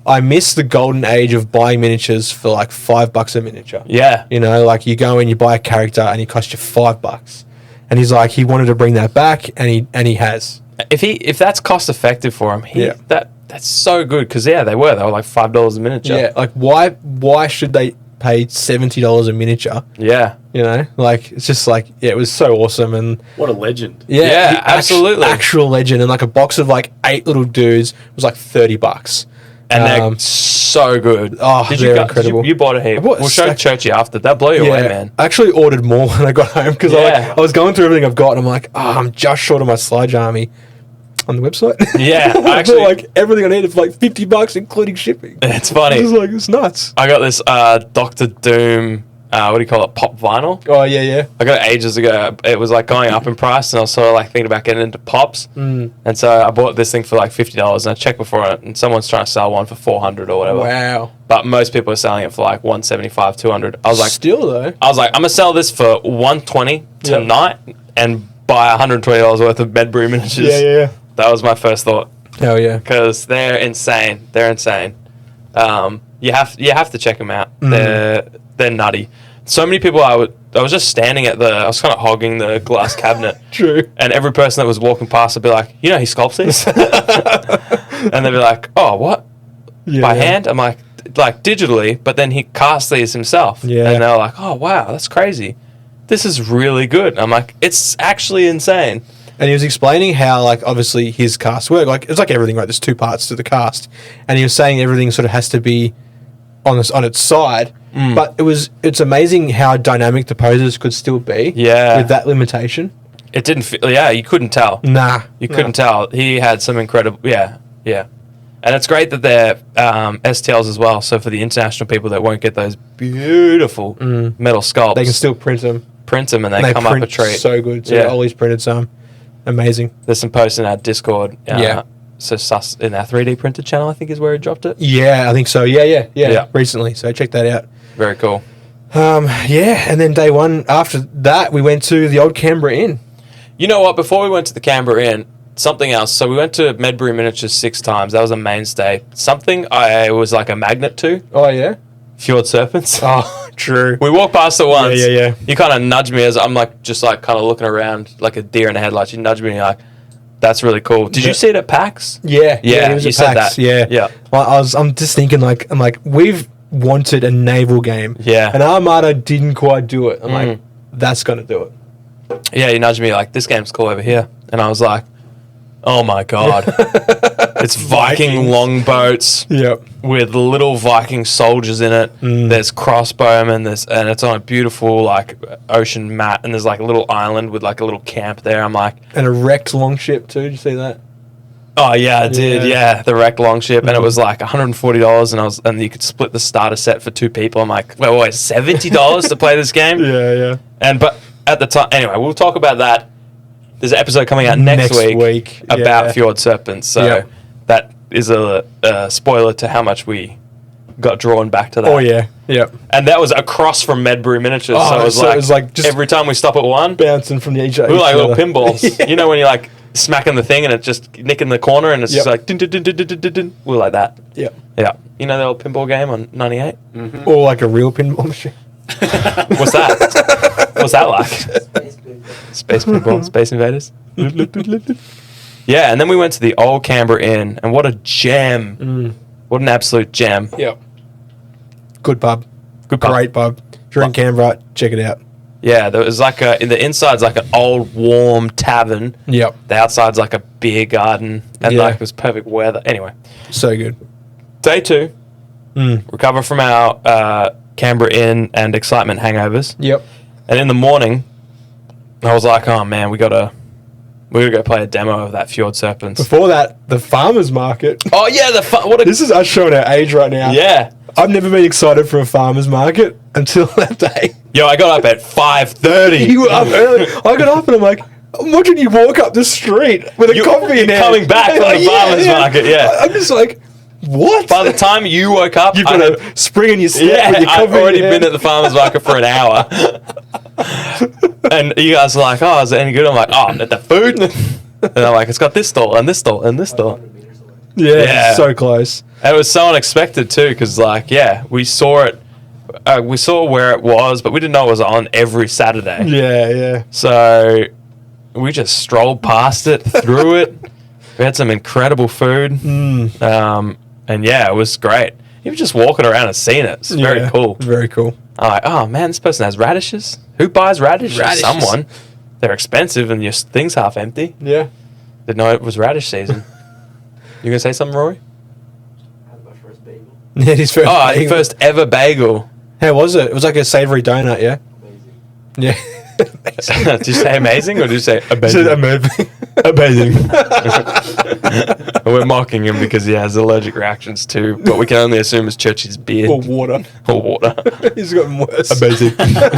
Speaker 2: I miss the golden age of buying miniatures for like $5 a miniature.
Speaker 4: Yeah.
Speaker 2: You know, like you go and you buy a character and he costs you $5. And he's like, he wanted to bring that back, and he has.
Speaker 4: If that's cost effective for him, that's so good because they were like $5 a miniature.
Speaker 2: Yeah, like why should they pay $70 a miniature?
Speaker 4: Yeah.
Speaker 2: You know, like it's just like it was so awesome. And
Speaker 3: What a legend.
Speaker 4: Yeah, absolutely.
Speaker 2: actual legend. And like a box of like 8 little dudes was like $30.
Speaker 4: And they're so good.
Speaker 2: Oh, they're incredible.
Speaker 4: You bought a heap. We'll show Churchy after. That blew you away, man.
Speaker 2: I actually ordered more when I got home because I was going through everything I've got, and I'm like, I'm just short of my Sludge Army on the website.
Speaker 4: Yeah,
Speaker 2: I
Speaker 4: actually,
Speaker 2: like everything I needed for like $50, including shipping.
Speaker 4: It's funny.
Speaker 2: It's nuts.
Speaker 4: I got this Doctor Doom. What do you call it? Pop vinyl.
Speaker 2: Oh yeah.
Speaker 4: I got it ages ago. It was like going up in price, and I was sort of like thinking about getting into pops. And so I bought this thing for like $50, and I checked before it, and someo's trying to sell one for $400 or whatever.
Speaker 2: Wow.
Speaker 4: But most people are selling it for like $175, $200. I was like,
Speaker 2: still though.
Speaker 4: I was like, I'm gonna sell this for $120 tonight and buy $120 worth of Medbury miniatures.
Speaker 2: Yeah.
Speaker 4: That was my first thought.
Speaker 2: Hell yeah.
Speaker 4: Because they're insane. They're insane. You have to check them out. They're nutty. So many people. I was just standing I was kind of hogging the glass cabinet.
Speaker 2: True.
Speaker 4: And every person that was walking past would be like, you know, he sculpts these. And they'd be like, oh, what? By hand? I'm like digitally, but then he casts these himself.
Speaker 2: Yeah.
Speaker 4: And they're like, oh wow, that's crazy. This is really good. I'm like, it's actually insane.
Speaker 2: And he was explaining how, like, obviously his cast work. Like, it's like everything, right? There's two parts to the cast. And he was saying everything sort of has to be on its side. But it's amazing how dynamic the poses could still be.
Speaker 4: Yeah.
Speaker 2: With that limitation.
Speaker 4: It didn't feel, yeah, you couldn't tell.
Speaker 2: Nah.
Speaker 4: You couldn't tell. He had some incredible, yeah. And it's great that they're STLs as well. So for the international people that won't get those beautiful metal sculpts,
Speaker 2: They can still print them.
Speaker 4: and they come up a treat.
Speaker 2: So good. So
Speaker 4: Yeah.
Speaker 2: Ollie's printed some. Amazing.
Speaker 4: There's some posts in our Discord.
Speaker 2: Yeah.
Speaker 4: So Sus in our 3D printed channel, I think is where he dropped it.
Speaker 2: Yeah, I think so. Yeah.
Speaker 4: Yeah.
Speaker 2: Recently. So check that out.
Speaker 4: Very cool.
Speaker 2: Yeah, and then day one after that, we went to the old Canberra Inn.
Speaker 4: You know what? Before we went to the Canberra Inn, something else. So we went to Medbury Miniatures 6 times. That was a mainstay. Something I was like a magnet to.
Speaker 2: Oh, yeah?
Speaker 4: Fjord Serpents.
Speaker 2: Oh, true.
Speaker 4: We walked past it once.
Speaker 2: Yeah.
Speaker 4: You kind of nudged me as I'm like, just like kind of looking around like a deer in the headlights. You nudged me and you're like, that's really cool. Did you see it at PAX?
Speaker 2: Yeah,
Speaker 4: Yeah,
Speaker 2: it was
Speaker 4: you
Speaker 2: at
Speaker 4: said
Speaker 2: PAX,
Speaker 4: that.
Speaker 2: Yeah.
Speaker 4: Yeah.
Speaker 2: Well, I'm just thinking I'm like, we've wanted a naval game.
Speaker 4: Yeah.
Speaker 2: And Armada didn't quite do it. I'm like, that's going to do it.
Speaker 4: Yeah, you nudged me like, this game's cool over here. And I was like, oh my God. It's Viking longboats
Speaker 2: Yep.
Speaker 4: with little Viking soldiers in it. There's crossbowmen, and it's on a beautiful like ocean mat, and there's like a little island with like a little camp there. I'm like,
Speaker 2: And a wrecked longship too. Did you see that?
Speaker 4: oh yeah, I did.
Speaker 2: Yeah.
Speaker 4: Yeah, the wrecked longship, and it was like $140, and you could split the starter set for 2 people. I'm like, wait, $70 to play this game?
Speaker 2: Yeah.
Speaker 4: But at the time, anyway, we'll talk about that. There's an episode coming out next week about
Speaker 2: yeah.
Speaker 4: Fjord Serpents, so
Speaker 2: Yep.
Speaker 4: that is a spoiler to how much we got drawn back to that.
Speaker 2: Oh, yeah. Yep.
Speaker 4: And that was across from Medbury Miniatures,
Speaker 2: Oh,
Speaker 4: so it was like
Speaker 2: just
Speaker 4: every time we stop at one,
Speaker 2: bouncing from the each
Speaker 4: we were like little
Speaker 2: other.
Speaker 4: pinballs. You know when you're like smacking the thing and it's just nicking the corner and it's just
Speaker 2: Yep.
Speaker 4: like dun, dun, dun, dun, dun, dun, dun, dun. We were like that.
Speaker 2: Yep.
Speaker 4: Yeah. You know the old pinball game on 98?
Speaker 2: Or like a real pinball machine.
Speaker 4: What's that? What's that like? Space pinball, Space Invaders. Yeah, and then we went to the old Canberra Inn, and what a gem! What an absolute gem!
Speaker 2: Yep. Good pub.
Speaker 4: Good pub.
Speaker 2: Great pub. If you're in Canberra, check it out.
Speaker 4: Yeah, there was like in the inside's like an old warm tavern.
Speaker 2: Yep.
Speaker 4: The outside's like a beer garden, and
Speaker 2: Yeah.
Speaker 4: like it was perfect weather. Anyway,
Speaker 2: So good.
Speaker 4: day 2, recover from our Canberra Inn and excitement hangovers,
Speaker 2: Yep.
Speaker 4: and in the morning, I was like, oh man, we gotta go play a demo of that Fjord Serpents.
Speaker 2: Before that, the farmer's market.
Speaker 4: Oh yeah, what a
Speaker 2: This is us showing our age right now.
Speaker 4: yeah.
Speaker 2: I've never been excited for a farmer's market until that day.
Speaker 4: Yo, I got up at 5:30.
Speaker 2: You were up early. I got up and I'm like, I'm watching you walk up the street with a coffee in hand.
Speaker 4: coming back from the farmer's market, yeah.
Speaker 2: I'm just like, what?
Speaker 4: By the time you woke up,
Speaker 2: You've
Speaker 4: I
Speaker 2: got
Speaker 4: had-
Speaker 2: a spring in your step
Speaker 4: yeah,
Speaker 2: with your
Speaker 4: I've
Speaker 2: coffee
Speaker 4: already
Speaker 2: in your
Speaker 4: been
Speaker 2: hand.
Speaker 4: at the farmer's market for an hour. And you guys are like, oh, is it any good? I'm like, oh, the food? And I'm like, it's got this stall and this stall and this stall. Yeah.
Speaker 2: So close.
Speaker 4: And it was so unexpected too, because like, yeah, we saw it. We saw where it was, but we didn't know it was on every Saturday.
Speaker 2: Yeah.
Speaker 4: So we just strolled past it, through it. We had some incredible food. And yeah, it was great. Even just walking around and seeing it, it's very
Speaker 2: Yeah,
Speaker 4: cool.
Speaker 2: Very cool.
Speaker 4: I'm like, oh man, this person has radishes. Who buys radishes?
Speaker 2: Radishes.
Speaker 4: Someone. They're expensive and your thing's half empty.
Speaker 2: Yeah.
Speaker 4: Didn't know it was radish season. You gonna say something, Rory?
Speaker 2: Yeah, his first.
Speaker 4: Oh, your
Speaker 2: bagel.
Speaker 4: first ever bagel.
Speaker 2: How was it? It was like a savoury donut, yeah? Yeah.
Speaker 4: Did you say amazing or did you say
Speaker 2: Is it
Speaker 4: amazing?
Speaker 2: amazing?
Speaker 4: Amazing. We're mocking him because he has allergic reactions to what we can only assume is Churchy's beard
Speaker 2: Or water.
Speaker 4: or water.
Speaker 2: He's gotten worse.
Speaker 4: Amazing.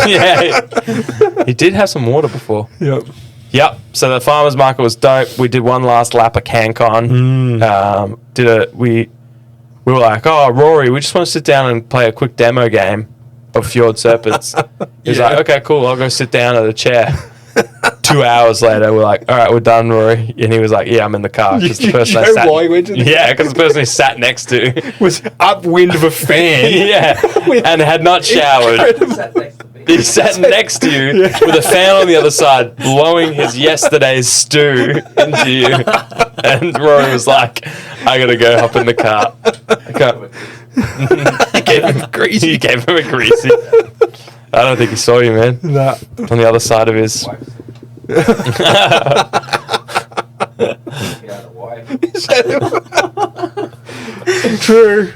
Speaker 4: Yeah. He did have some water before.
Speaker 2: Yep.
Speaker 4: Yep. So the farmers market was dope. We did one last lap of CanCon. We were like, oh, Rory, we just want to sit down and play a quick demo game of Fjord Serpents. He's
Speaker 2: Yeah.
Speaker 4: like, okay, cool. I'll go sit down at a chair. 2 hours later, we're like, all right, we're done, Rory. And he was like, yeah, I'm in the car. 'cause the
Speaker 2: You
Speaker 4: person I
Speaker 2: know
Speaker 4: sat,
Speaker 2: why he went to the-
Speaker 4: yeah, because the person he sat next to,
Speaker 2: Was upwind of a fan.
Speaker 4: yeah, and had not showered. He sat next to you with a fan on the other side, blowing his yesterday's stew into you. And Rory was like, I gotta go hop in the car. You gave him a greasy. You gave him a greasy. I don't think he saw you, man.
Speaker 2: Nah.
Speaker 4: On the other side of his True.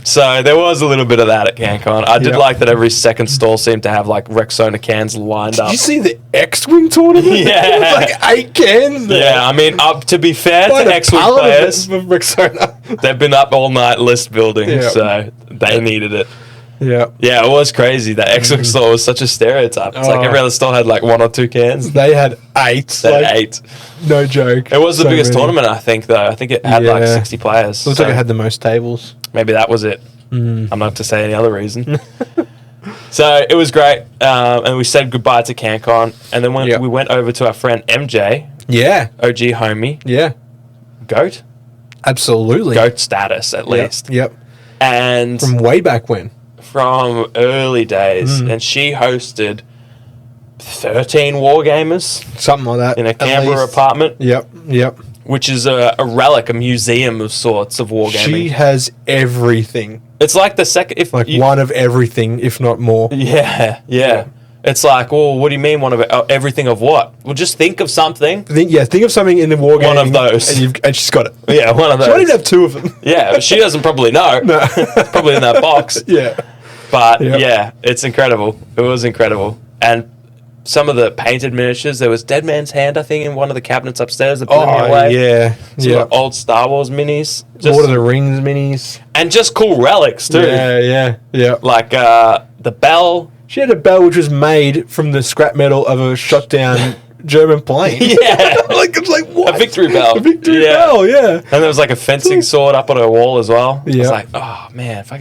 Speaker 4: So there was a little bit of that at CanCon. I did
Speaker 2: Yep.
Speaker 4: like that every second stall seemed to have like Rexona cans lined up.
Speaker 2: Did you see the X-Wing tournament?
Speaker 4: Yeah.
Speaker 2: It was like 8 cans there.
Speaker 4: Yeah, I mean, to be fair
Speaker 2: Quite
Speaker 4: to
Speaker 2: a
Speaker 4: X-Wing
Speaker 2: pallet
Speaker 4: players,
Speaker 2: of Rexona.
Speaker 4: they've been up all night list building,
Speaker 2: Yeah.
Speaker 4: so they needed it.
Speaker 2: Yeah.
Speaker 4: Yeah, it was crazy. That X-Wing store was such a stereotype. It's like
Speaker 2: Oh.
Speaker 4: every other store had like 1 or 2 cans.
Speaker 2: They had 8.
Speaker 4: They had 8.
Speaker 2: No joke.
Speaker 4: It was the
Speaker 2: So
Speaker 4: biggest
Speaker 2: many.
Speaker 4: tournament, I think, though. I think it had like
Speaker 2: Yeah.
Speaker 4: 60 players.
Speaker 2: Looks
Speaker 4: so
Speaker 2: like it had the most tables.
Speaker 4: maybe that was it.
Speaker 2: Mm.
Speaker 4: I'm not to say any other reason. So it was great, and we said goodbye to CanCon, and then when
Speaker 2: Yep.
Speaker 4: we went over to our friend MJ,
Speaker 2: Yeah.
Speaker 4: OG homie,
Speaker 2: Yeah.
Speaker 4: GOAT,
Speaker 2: Absolutely.
Speaker 4: GOAT status at
Speaker 2: Yep.
Speaker 4: least,
Speaker 2: Yep.
Speaker 4: and
Speaker 2: From way back when.
Speaker 4: from early days, and she hosted 13 wargamers
Speaker 2: Something like that.
Speaker 4: in a
Speaker 2: at
Speaker 4: Canberra
Speaker 2: least.
Speaker 4: apartment,
Speaker 2: Yep. Yep.
Speaker 4: which is a relic, a museum of sorts of wargaming.
Speaker 2: She has everything.
Speaker 4: It's like the second, if
Speaker 2: Like
Speaker 4: you,
Speaker 2: one of everything, if not more.
Speaker 4: yeah. It's like, well, what do you mean one of everything of what? Well, just think of something.
Speaker 2: Think of something in the war game.
Speaker 4: One of those.
Speaker 2: And she's got it.
Speaker 4: Yeah, one of
Speaker 2: She
Speaker 4: those.
Speaker 2: won't even have 2 of them.
Speaker 4: Yeah, but she doesn't probably know.
Speaker 2: No.
Speaker 4: It's probably in that box.
Speaker 2: Yeah.
Speaker 4: But
Speaker 2: Yep.
Speaker 4: yeah, it's incredible. It was incredible. And some of the painted miniatures, there was Dead Man's Hand, I think, in one of the cabinets upstairs. That blew me
Speaker 2: Oh,
Speaker 4: away.
Speaker 2: yeah.
Speaker 4: Some
Speaker 2: Yeah.
Speaker 4: old Star Wars minis. Just,
Speaker 2: Lord of the Rings minis.
Speaker 4: and just cool relics, too.
Speaker 2: Yeah.
Speaker 4: Like the bell.
Speaker 2: She had a bell which was made from the scrap metal of a shot down German plane.
Speaker 4: Yeah.
Speaker 2: Like, it's like, what?
Speaker 4: A victory bell.
Speaker 2: A victory
Speaker 4: Yeah.
Speaker 2: bell, yeah.
Speaker 4: And there was like a fencing sword up on her wall as well. I
Speaker 2: Yeah.
Speaker 4: was like, oh man, if I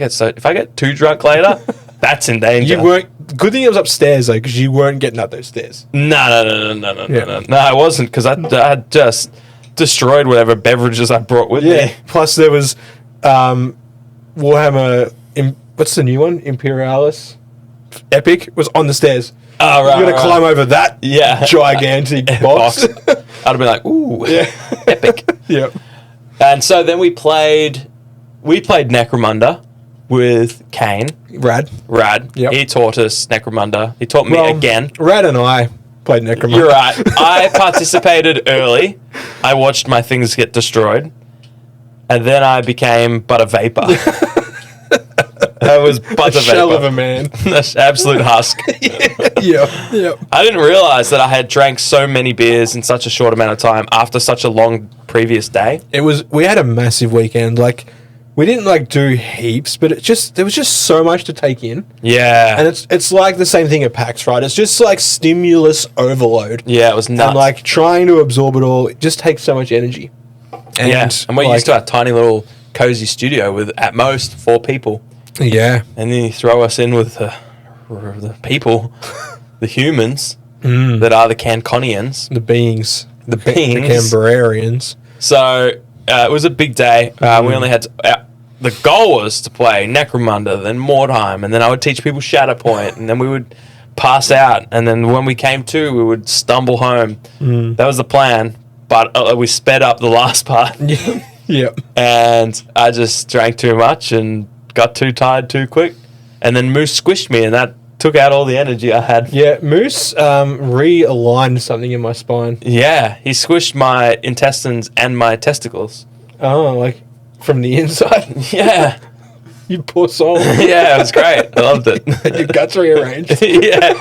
Speaker 4: get too drunk later, that's in danger.
Speaker 2: You weren't. Good thing it was upstairs though, because you weren't getting up those stairs.
Speaker 4: No,
Speaker 2: Yeah.
Speaker 4: no, I wasn't, because I had just destroyed whatever beverages I brought with me.
Speaker 2: Plus there was Warhammer. What's the new one? Imperialis. Epic was on the stairs.
Speaker 4: Oh, right.
Speaker 2: You're gonna climb over that
Speaker 4: Yeah.
Speaker 2: gigantic box.
Speaker 4: I'd have been like, ooh,
Speaker 2: Yeah.
Speaker 4: epic.
Speaker 2: Yep.
Speaker 4: And so then we played Necromunda with Kane.
Speaker 2: Rad.
Speaker 4: Rad.
Speaker 2: Yep.
Speaker 4: He taught us Necromunda. He taught me again.
Speaker 2: Rad and I played Necromunda.
Speaker 4: You're right. I participated early. I watched my things get destroyed. And then I became but a vapor. I was but a
Speaker 2: Shell
Speaker 4: vapor.
Speaker 2: of a man.
Speaker 4: That's absolute husk.
Speaker 2: Yep.
Speaker 4: I didn't realize that I had drank so many beers in such a short amount of time after such a long previous day.
Speaker 2: We had a massive weekend. Like, we didn't like do heaps, but there was just so much to take in.
Speaker 4: Yeah.
Speaker 2: And it's like the same thing at PAX, right? It's just like stimulus overload.
Speaker 4: Yeah, it was nuts.
Speaker 2: And like trying to absorb it all, it just takes so much energy. And,
Speaker 4: And we're used to our tiny little cozy studio with at most 4 people.
Speaker 2: Yeah.
Speaker 4: And then you throw us in with the people, the humans that are the CanConians.
Speaker 2: The beings.
Speaker 4: The
Speaker 2: The
Speaker 4: beings.
Speaker 2: Canberrarians.
Speaker 4: So it was a big day. We only had the goal was to play Necromunda, then Mordheim, and then I would teach people Shatterpoint, and then we would pass out, and then when we came to, we would stumble home. That was the plan, but we sped up the last part,
Speaker 2: Yep.
Speaker 4: and I just drank too much and got too tired too quick, and then Moose squished me, and that took out all the energy I had.
Speaker 2: Yeah, Moose realigned something in my spine.
Speaker 4: Yeah, he squished my intestines and my testicles.
Speaker 2: Oh, like from the inside.
Speaker 4: Yeah.
Speaker 2: You poor soul.
Speaker 4: Yeah, it was great. I loved it.
Speaker 2: Your guts rearranged.
Speaker 4: Yeah,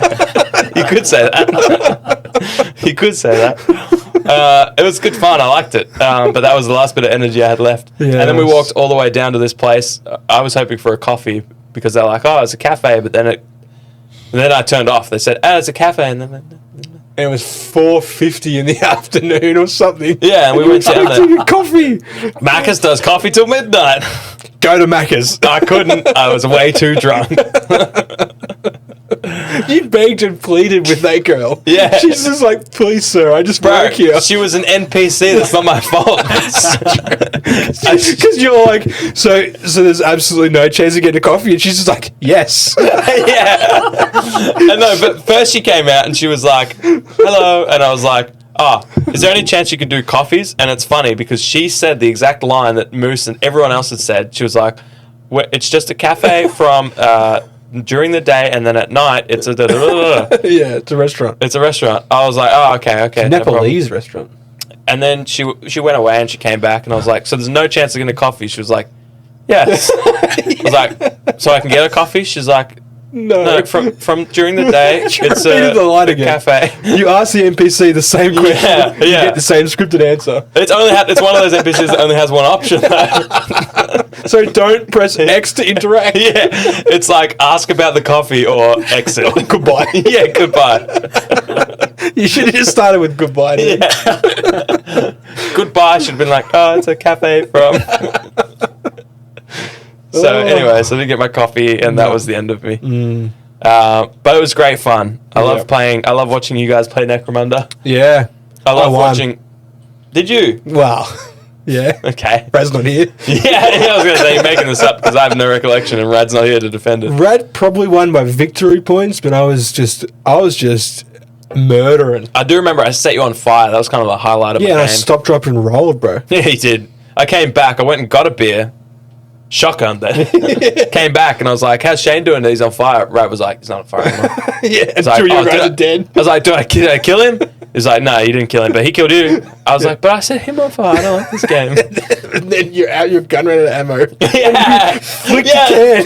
Speaker 4: you could say that. You could say that. It was good fun. I liked it. But that was the last bit of energy I had left.
Speaker 2: Yeah,
Speaker 4: and then we
Speaker 2: it was-
Speaker 4: walked all the way down to this place. I was hoping for a coffee because they're like, oh, it's a cafe. But then I turned off. They said, oh, it's a cafe. And then,
Speaker 2: And it was 4:50 in the afternoon or something.
Speaker 4: yeah, and we went down
Speaker 2: I'm taking
Speaker 4: there.
Speaker 2: coffee.
Speaker 4: Macca's does coffee till midnight.
Speaker 2: Go to Macca's.
Speaker 4: I couldn't. I was way too drunk.
Speaker 2: You begged and pleaded with that girl.
Speaker 4: Yeah.
Speaker 2: She's just like, please, sir, I just
Speaker 4: Bro,
Speaker 2: work here.
Speaker 4: she was an NPC. That's not my fault.
Speaker 2: Because you're like, so there's absolutely no chance of getting a coffee, and she's just like, yes.
Speaker 4: Yeah. I know, but first she came out and she was like, hello. And I was like, oh, is there any chance you could do coffees? And it's funny because she said the exact line that Moose and everyone else had said. She was like, it's just a cafe from during the day and then at night it's a
Speaker 2: Yeah, it's a restaurant.
Speaker 4: it's a restaurant. I was like, oh, okay, no problem.
Speaker 2: Nepalese restaurant.
Speaker 4: And then she went away and she came back and I was like, so there's no chance of getting a coffee? She was like, yes. I was like, so I can get a coffee? She's like, no, from during the day, it's
Speaker 2: repeated the line again.
Speaker 4: cafe.
Speaker 2: You ask the NPC the same question,
Speaker 4: Yeah,
Speaker 2: you
Speaker 4: yeah.
Speaker 2: get the same scripted answer.
Speaker 4: It's one of those NPCs that only has one option.
Speaker 2: So don't press X to interact.
Speaker 4: Yeah, it's like ask about the coffee or exit.
Speaker 2: Goodbye.
Speaker 4: Yeah, goodbye.
Speaker 2: You should have just started with goodbye. Dude.
Speaker 4: Yeah. Goodbye should have been like, oh, it's a cafe from. So anyway, so I didn't get my coffee, and that was the end of me. But it was great fun. I love playing. I love watching you guys play Necromunda.
Speaker 2: Yeah.
Speaker 4: I love
Speaker 2: won.
Speaker 4: watching. Did you?
Speaker 2: Wow. Yeah.
Speaker 4: Okay.
Speaker 2: Rad's not here.
Speaker 4: Yeah, I was going to say you're making this up because I have no recollection, and Rad's not here to defend it.
Speaker 2: Rad probably won by victory points, but I was just murdering.
Speaker 4: I do remember I set you on fire. That was kind of the highlight of my
Speaker 2: Yeah, and I
Speaker 4: game.
Speaker 2: stopped, dropped, and rolled, bro.
Speaker 4: Yeah, he did. I came back. I went and got a beer. Shotgun then. Came back and I was like, how's Shane doing? He's on fire. Rad was like, he's not on fire anymore.
Speaker 2: Yeah,
Speaker 4: He's like,
Speaker 2: two of your
Speaker 4: did
Speaker 2: guys
Speaker 4: I-
Speaker 2: are dead.
Speaker 4: I was like, did I kill him? He's like, no, you didn't kill him, but he killed you. I was like, but I set him on fire. I don't like this game.
Speaker 2: And then you're out, your gun ran out of ammo.
Speaker 4: Yeah.
Speaker 2: Flick
Speaker 4: Yeah.
Speaker 2: the can.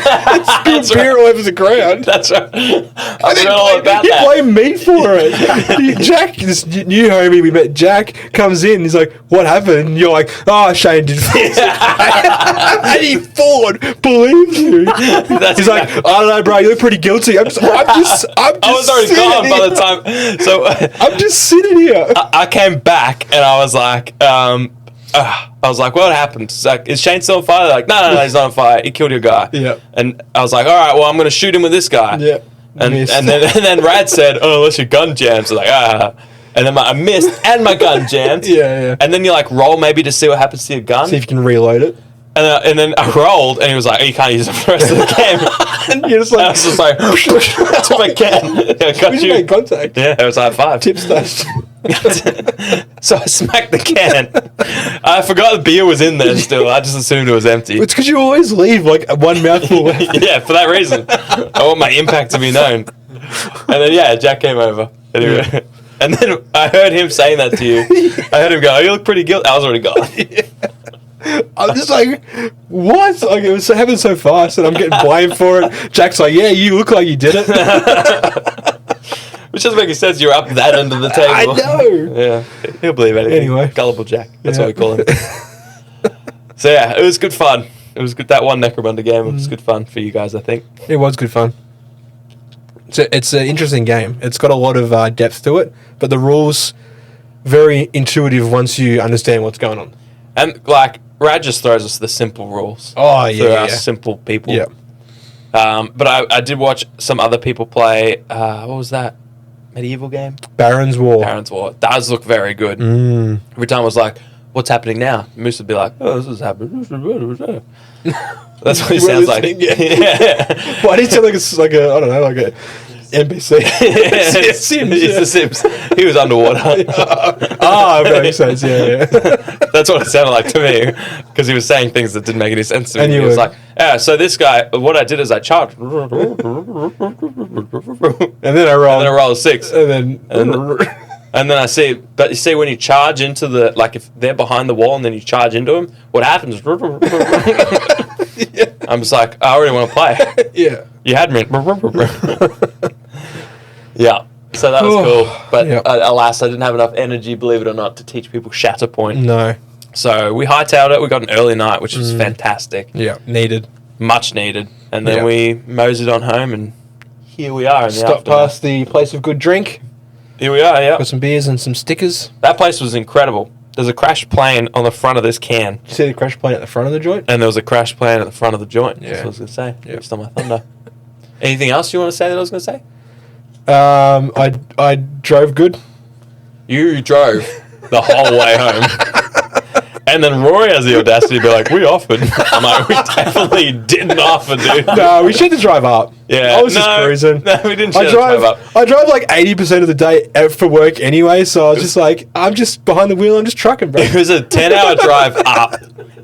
Speaker 4: That's
Speaker 2: Spill beer
Speaker 4: right.
Speaker 2: all over the ground.
Speaker 4: That's right. I forgot all about
Speaker 2: You
Speaker 4: that.
Speaker 2: blame me for it. Jack, this new homie we met, Jack, comes in. He's like, what happened? And you're like, oh, Shane did this. And he forward believes you.
Speaker 4: That's
Speaker 2: He's like, I don't know, bro, you look pretty guilty. I'm just
Speaker 4: I was already
Speaker 2: sitting
Speaker 4: gone by
Speaker 2: here.
Speaker 4: the time. So
Speaker 2: I'm just sitting here.
Speaker 4: I came back and I was like, what happened? It's like, is Shane still on fire? They're like, no, he's not on fire. He killed your guy.
Speaker 2: Yeah.
Speaker 4: And I was like, all right, well, I'm going to shoot him with this guy.
Speaker 2: Yeah.
Speaker 4: And
Speaker 2: Missed.
Speaker 4: then Rad said, oh, unless your gun jams. I was like, And then I missed and my gun jammed.
Speaker 2: Yeah.
Speaker 4: And then you like roll maybe to see what happens to your gun.
Speaker 2: See if you can reload it.
Speaker 4: And then I rolled and he was like, oh, you can't use it for the rest of the game.
Speaker 2: And you're just
Speaker 4: And I
Speaker 2: like,
Speaker 4: was just like, to my can. Yeah, I got
Speaker 2: we should
Speaker 4: you.
Speaker 2: make contact.
Speaker 4: Yeah, it was high five.
Speaker 2: Tip stashed.
Speaker 4: So I smacked the can. I forgot the beer was in there still. I just assumed it was empty.
Speaker 2: It's because you always leave like one mouthful.
Speaker 4: Yeah, for that reason. I want my impact to be known. And then, Jack came over. Anyway.
Speaker 2: Yeah.
Speaker 4: And then I heard him saying that to you. I heard him go, oh, you look pretty guilty. I was already gone.
Speaker 2: I'm just like, what? Like, it was happening so fast, and I'm getting blamed for it. Jack's like, yeah, you look like you did it.
Speaker 4: Which doesn't make any sense. You're up that end of the table.
Speaker 2: I know.
Speaker 4: Yeah. He'll believe anything.
Speaker 2: Anyway.
Speaker 4: Gullible Jack. That's
Speaker 2: Yeah.
Speaker 4: what we call him. So, it was good fun. It was good. That one Necromunda game was good fun for you guys, I think.
Speaker 2: It was good fun. It's an interesting game. It's got a lot of depth to it, but the rules very intuitive once you understand what's going on.
Speaker 4: And, like, Rad just throws us the simple rules.
Speaker 2: Oh,
Speaker 4: For
Speaker 2: yeah.
Speaker 4: us simple people.
Speaker 2: Yeah.
Speaker 4: But I did watch some other people play, what was that? Medieval game?
Speaker 2: Baron's War.
Speaker 4: Baron's War. It does look very good.
Speaker 2: Mm.
Speaker 4: Every time I was like, what's happening now? Moose would be like, oh, this is happening. That's what he
Speaker 2: We're
Speaker 4: sounds like.
Speaker 2: listening, yeah.
Speaker 4: Yeah.
Speaker 2: Why did you sound like it's like a, I don't know, like a NPC? Sims,
Speaker 4: It's
Speaker 2: yeah.
Speaker 4: the Sims. He was underwater.
Speaker 2: Ah, that makes sense, yeah.
Speaker 4: That's what it sounded like to me, because he was saying things that didn't make any sense to me.
Speaker 2: And you
Speaker 4: He was
Speaker 2: were-
Speaker 4: like, yeah, so this guy, what I did is I charged. And
Speaker 2: And then I rolled.
Speaker 4: then I rolled a 6.
Speaker 2: And
Speaker 4: And then I see, but you see when you charge into the, like if they're behind the wall and then you charge into them, what happens? I'm just like, I already want to play.
Speaker 2: yeah.
Speaker 4: You had me. Yeah. So that was cool. But
Speaker 2: Yeah.
Speaker 4: alas, I didn't have enough energy, believe it or not, to teach people Shatterpoint.
Speaker 2: No.
Speaker 4: So we hightailed it. We got an early night, which was fantastic.
Speaker 2: Yeah. Needed.
Speaker 4: Much needed. And then
Speaker 2: Yeah.
Speaker 4: we moseyed on home and here we are in the
Speaker 2: Stop
Speaker 4: afternoon.
Speaker 2: past the place of good drink.
Speaker 4: Here we are, yeah.
Speaker 2: Got some beers and some stickers.
Speaker 4: That place was incredible. There's a crash plane on the front of this can.
Speaker 2: You see the crash plane at the front of the joint?
Speaker 4: And there was a crash plane at the front of the joint. That's
Speaker 2: Yeah.
Speaker 4: what I was going to say.
Speaker 2: Yeah.
Speaker 4: You stole my thunder. Anything else you want to say that I was going to say?
Speaker 2: I drove good.
Speaker 4: You drove the whole way home. And then Rory has the audacity to be like, we offered. I'm like, we definitely didn't offer, dude.
Speaker 2: No, we should have drive up.
Speaker 4: Yeah.
Speaker 2: I was just cruising.
Speaker 4: No, we didn't
Speaker 2: I
Speaker 4: drive up.
Speaker 2: drive like 80% of the day out for work anyway, so I was just like, I'm just behind the wheel, I'm just trucking, bro.
Speaker 4: It was a 10-hour drive up.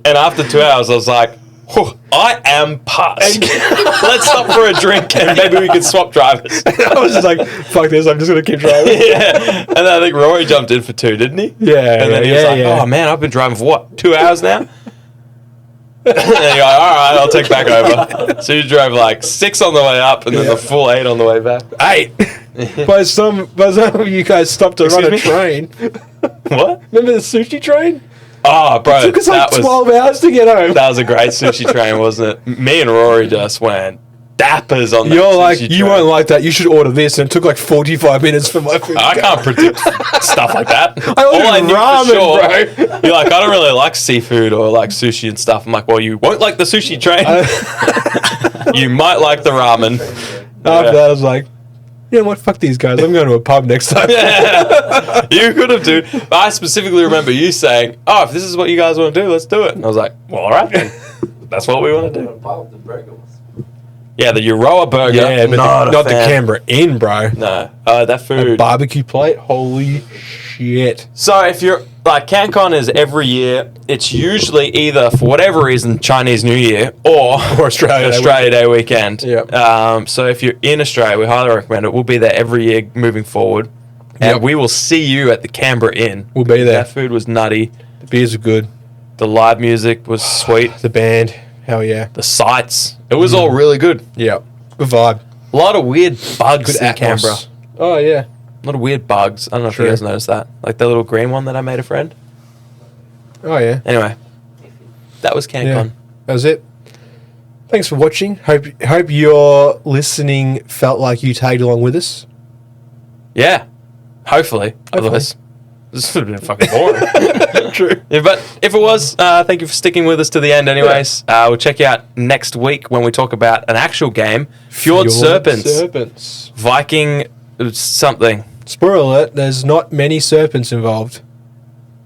Speaker 4: And after 2 hours, I was like, "Whew, I am pussed. Let's stop for a drink and maybe we can swap drivers."
Speaker 2: I was just like, fuck this, I'm just going to keep driving.
Speaker 4: Yeah. And then I think Rory jumped in for 2, didn't he?
Speaker 2: Yeah.
Speaker 4: And then he was like, "Oh man, I've been driving for what, 2 hours now?" And you're like, "All right, I'll take back over." So you drove like 6 on the way up and then the full 8 on the way back.
Speaker 2: 8. By some of you guys stopped to run a
Speaker 4: Excuse me?
Speaker 2: train.
Speaker 4: What?
Speaker 2: Remember the sushi train?
Speaker 4: Oh, bro,
Speaker 2: It took us like 12 hours to get home.
Speaker 4: that was a great sushi train, wasn't it? Me and Rory just went dappers on that
Speaker 2: You're like,
Speaker 4: sushi
Speaker 2: you
Speaker 4: train.
Speaker 2: won't like that. You should order this. And it took like 45 minutes for my food.
Speaker 4: I can't predict stuff like that.
Speaker 2: I ordered ramen,
Speaker 4: bro. You're like, I don't really like seafood or like sushi and stuff. I'm like, well, you won't like the sushi train. You might like the ramen.
Speaker 2: After that, I was like, you know what? Fuck these guys. I'm going to a pub next time.
Speaker 4: You could have, dude. But I specifically remember you saying, "Oh, if this is what you guys want to do, let's do it." And I was like, "Well, all right then. That's what we want to do." Yeah, the Euroa burger.
Speaker 2: Yeah, but
Speaker 4: not
Speaker 2: not the
Speaker 4: fan.
Speaker 2: Canberra Inn, bro.
Speaker 4: No, that food.
Speaker 2: Barbecue plate. Holy shit.
Speaker 4: So if you're like CanCon is every year, it's usually either for whatever reason Chinese New Year or
Speaker 2: Australia
Speaker 4: Day weekend.
Speaker 2: Yep.
Speaker 4: So if you're in Australia, we highly recommend it. We'll be there every year moving forward, and
Speaker 2: Yep.
Speaker 4: we will see you at the Canberra Inn.
Speaker 2: We'll be there.
Speaker 4: That food was nutty.
Speaker 2: The beers are good.
Speaker 4: The live music was sweet.
Speaker 2: The band. Hell yeah.
Speaker 4: The sights. It was all really good.
Speaker 2: Yeah. Good vibe.
Speaker 4: A lot of weird bugs
Speaker 2: Good
Speaker 4: in
Speaker 2: atmos.
Speaker 4: Canberra.
Speaker 2: Oh, yeah.
Speaker 4: A lot of weird bugs. I don't know if
Speaker 2: True.
Speaker 4: you guys noticed that. Like the little green one that I made a friend.
Speaker 2: Oh, yeah.
Speaker 4: Anyway, that was CanCon.
Speaker 2: Yeah. That was it. Thanks for watching. Hope your listening felt like you tagged along with us.
Speaker 4: Yeah. Hopefully. Otherwise, this would have been fucking boring.
Speaker 2: True.
Speaker 4: Yeah, but if it was, thank you for sticking with us to the end anyways. We'll check you out next week when we talk about an actual game. Fjord Serpents. Viking something.
Speaker 2: Spoiler alert, there's not many serpents involved.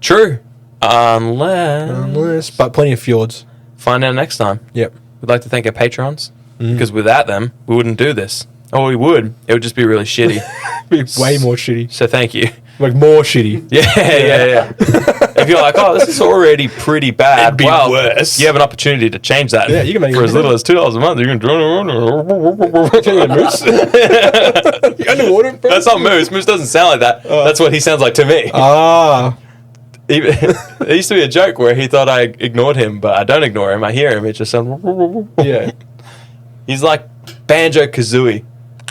Speaker 4: True. Unless...
Speaker 2: But plenty of fjords.
Speaker 4: Find out next time.
Speaker 2: Yep.
Speaker 4: We'd like to thank our patrons, because without them, we wouldn't do this. Or we would. It would just be really shitty.
Speaker 2: Be way more shitty.
Speaker 4: So thank you.
Speaker 2: Like more shitty.
Speaker 4: Yeah. If you're like, oh, this is already pretty bad,
Speaker 2: It'd be worse.
Speaker 4: you have an opportunity to change that.
Speaker 2: Yeah, you can make
Speaker 4: for
Speaker 2: it
Speaker 4: as little as $2 a month. You can
Speaker 2: You underwater, bro?
Speaker 4: That's not Moose. Moose doesn't sound like that. That's what he sounds like to me.
Speaker 2: Ah.
Speaker 4: There used to be a joke where he thought I ignored him, but I don't ignore him. I hear him. It just sounds.
Speaker 2: Yeah.
Speaker 4: He's like Banjo-Kazooie.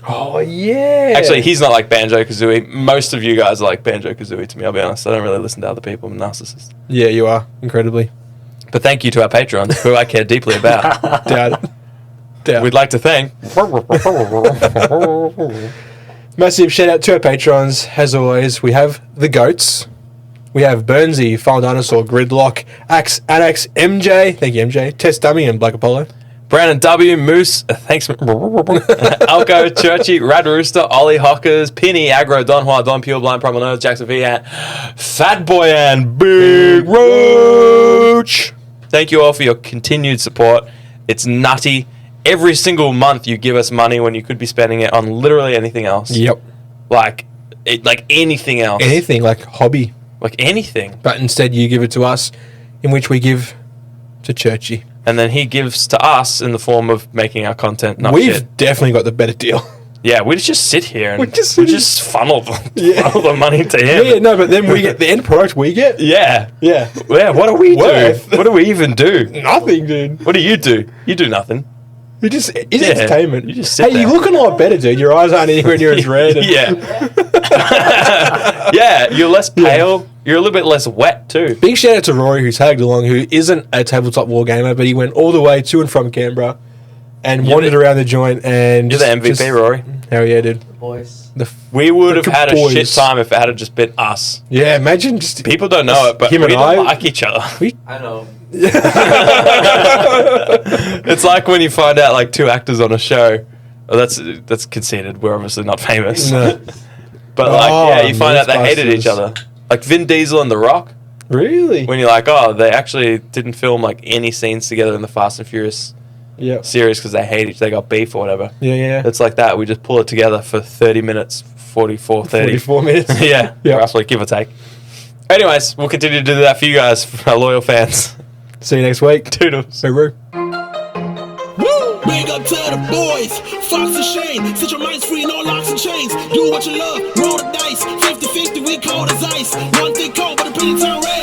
Speaker 2: Oh, yeah.
Speaker 4: Actually, he's not like Banjo-Kazooie. Most of you guys are like Banjo-Kazooie to me, I'll be honest. I don't really listen to other people. I'm a narcissist.
Speaker 2: Yeah, you are. Incredibly.
Speaker 4: But thank you to our patrons, who I care deeply about.
Speaker 2: Doubt it. Doubt
Speaker 4: We'd like to thank.
Speaker 2: Massive shout out to our patrons. As always, we have the GOATs. We have Burnsy, Final Dinosaur, Gridlock, Axe, Anax, MJ. Thank you, MJ. Test Dummy, and Black Apollo.
Speaker 4: Brandon W, Moose, thanks, Alco, Churchy, Rad Rooster, Ollie Hockers, Penny, Aggro, Don Hua, Don Pure, Blind Primal Nerds, Jackson V, and Fat Boy and Big Roach. Thank you all for your continued support. It's nutty. Every single month you give us money when you could be spending it on literally anything else.
Speaker 2: Yep.
Speaker 4: Like anything else.
Speaker 2: Anything, like hobby.
Speaker 4: Like anything.
Speaker 2: But instead you give it to us, in which we give to Churchy.
Speaker 4: And then he gives to us in the form of making our content not
Speaker 2: We've
Speaker 4: shit.
Speaker 2: definitely got the better deal.
Speaker 4: Yeah, we just sit here and
Speaker 2: We
Speaker 4: we
Speaker 2: just
Speaker 4: just, funnel the money to him.
Speaker 2: Yeah, no, but then we get the end product we get.
Speaker 4: Yeah.
Speaker 2: Yeah.
Speaker 4: Yeah, what do we
Speaker 2: Worth.
Speaker 4: do? What do we even do?
Speaker 2: Nothing, dude.
Speaker 4: What do? You do nothing.
Speaker 2: It's entertainment.
Speaker 4: you just sit
Speaker 2: Hey, you're
Speaker 4: there.
Speaker 2: looking a lot better, dude. Your eyes aren't anywhere near as red. And
Speaker 4: Yeah. Yeah, you're less pale. You're a little bit less wet too.
Speaker 2: Big shout out to Rory, who tagged along, who isn't a tabletop war gamer, but he went all the way to and from Canberra and wandered around the joint. And
Speaker 4: You're the MVP, Rory.
Speaker 2: Hell yeah, dude.
Speaker 5: Boys.
Speaker 4: We would have
Speaker 2: The
Speaker 4: had a
Speaker 2: boys.
Speaker 4: shit time if it had just been us.
Speaker 2: Yeah, imagine just
Speaker 4: People don't know it, but
Speaker 2: Him
Speaker 4: we
Speaker 2: and
Speaker 4: don't
Speaker 2: I-
Speaker 4: like each other.
Speaker 5: I know.
Speaker 4: It's like when you find out like two actors on a show. Oh, that's conceded. We're obviously not famous.
Speaker 2: No.
Speaker 4: But like,
Speaker 2: Oh,
Speaker 4: yeah, you find out they hated each
Speaker 2: Mythbusters.
Speaker 4: other. Like Vin Diesel and The Rock.
Speaker 2: Really?
Speaker 4: When you're like, oh, they actually didn't film like any scenes together in the Fast and Furious
Speaker 2: Yeah.
Speaker 4: series because they got beef or whatever.
Speaker 2: Yeah.
Speaker 4: It's like that. We just pull it together for 30 minutes, 30.
Speaker 2: 44 minutes.
Speaker 4: Yeah,
Speaker 2: Yeah.
Speaker 4: roughly, give or take. Anyways, we'll continue to do that for you guys, our loyal fans.
Speaker 2: See you next week.
Speaker 4: Toodles.
Speaker 2: Hooroo.
Speaker 1: Big up to the boys, Fox and Shane. Set your minds free, no locks and chains. Do what you love, roll the dice. 50-50, we cold as ice. One thing cold, but a pretty town red.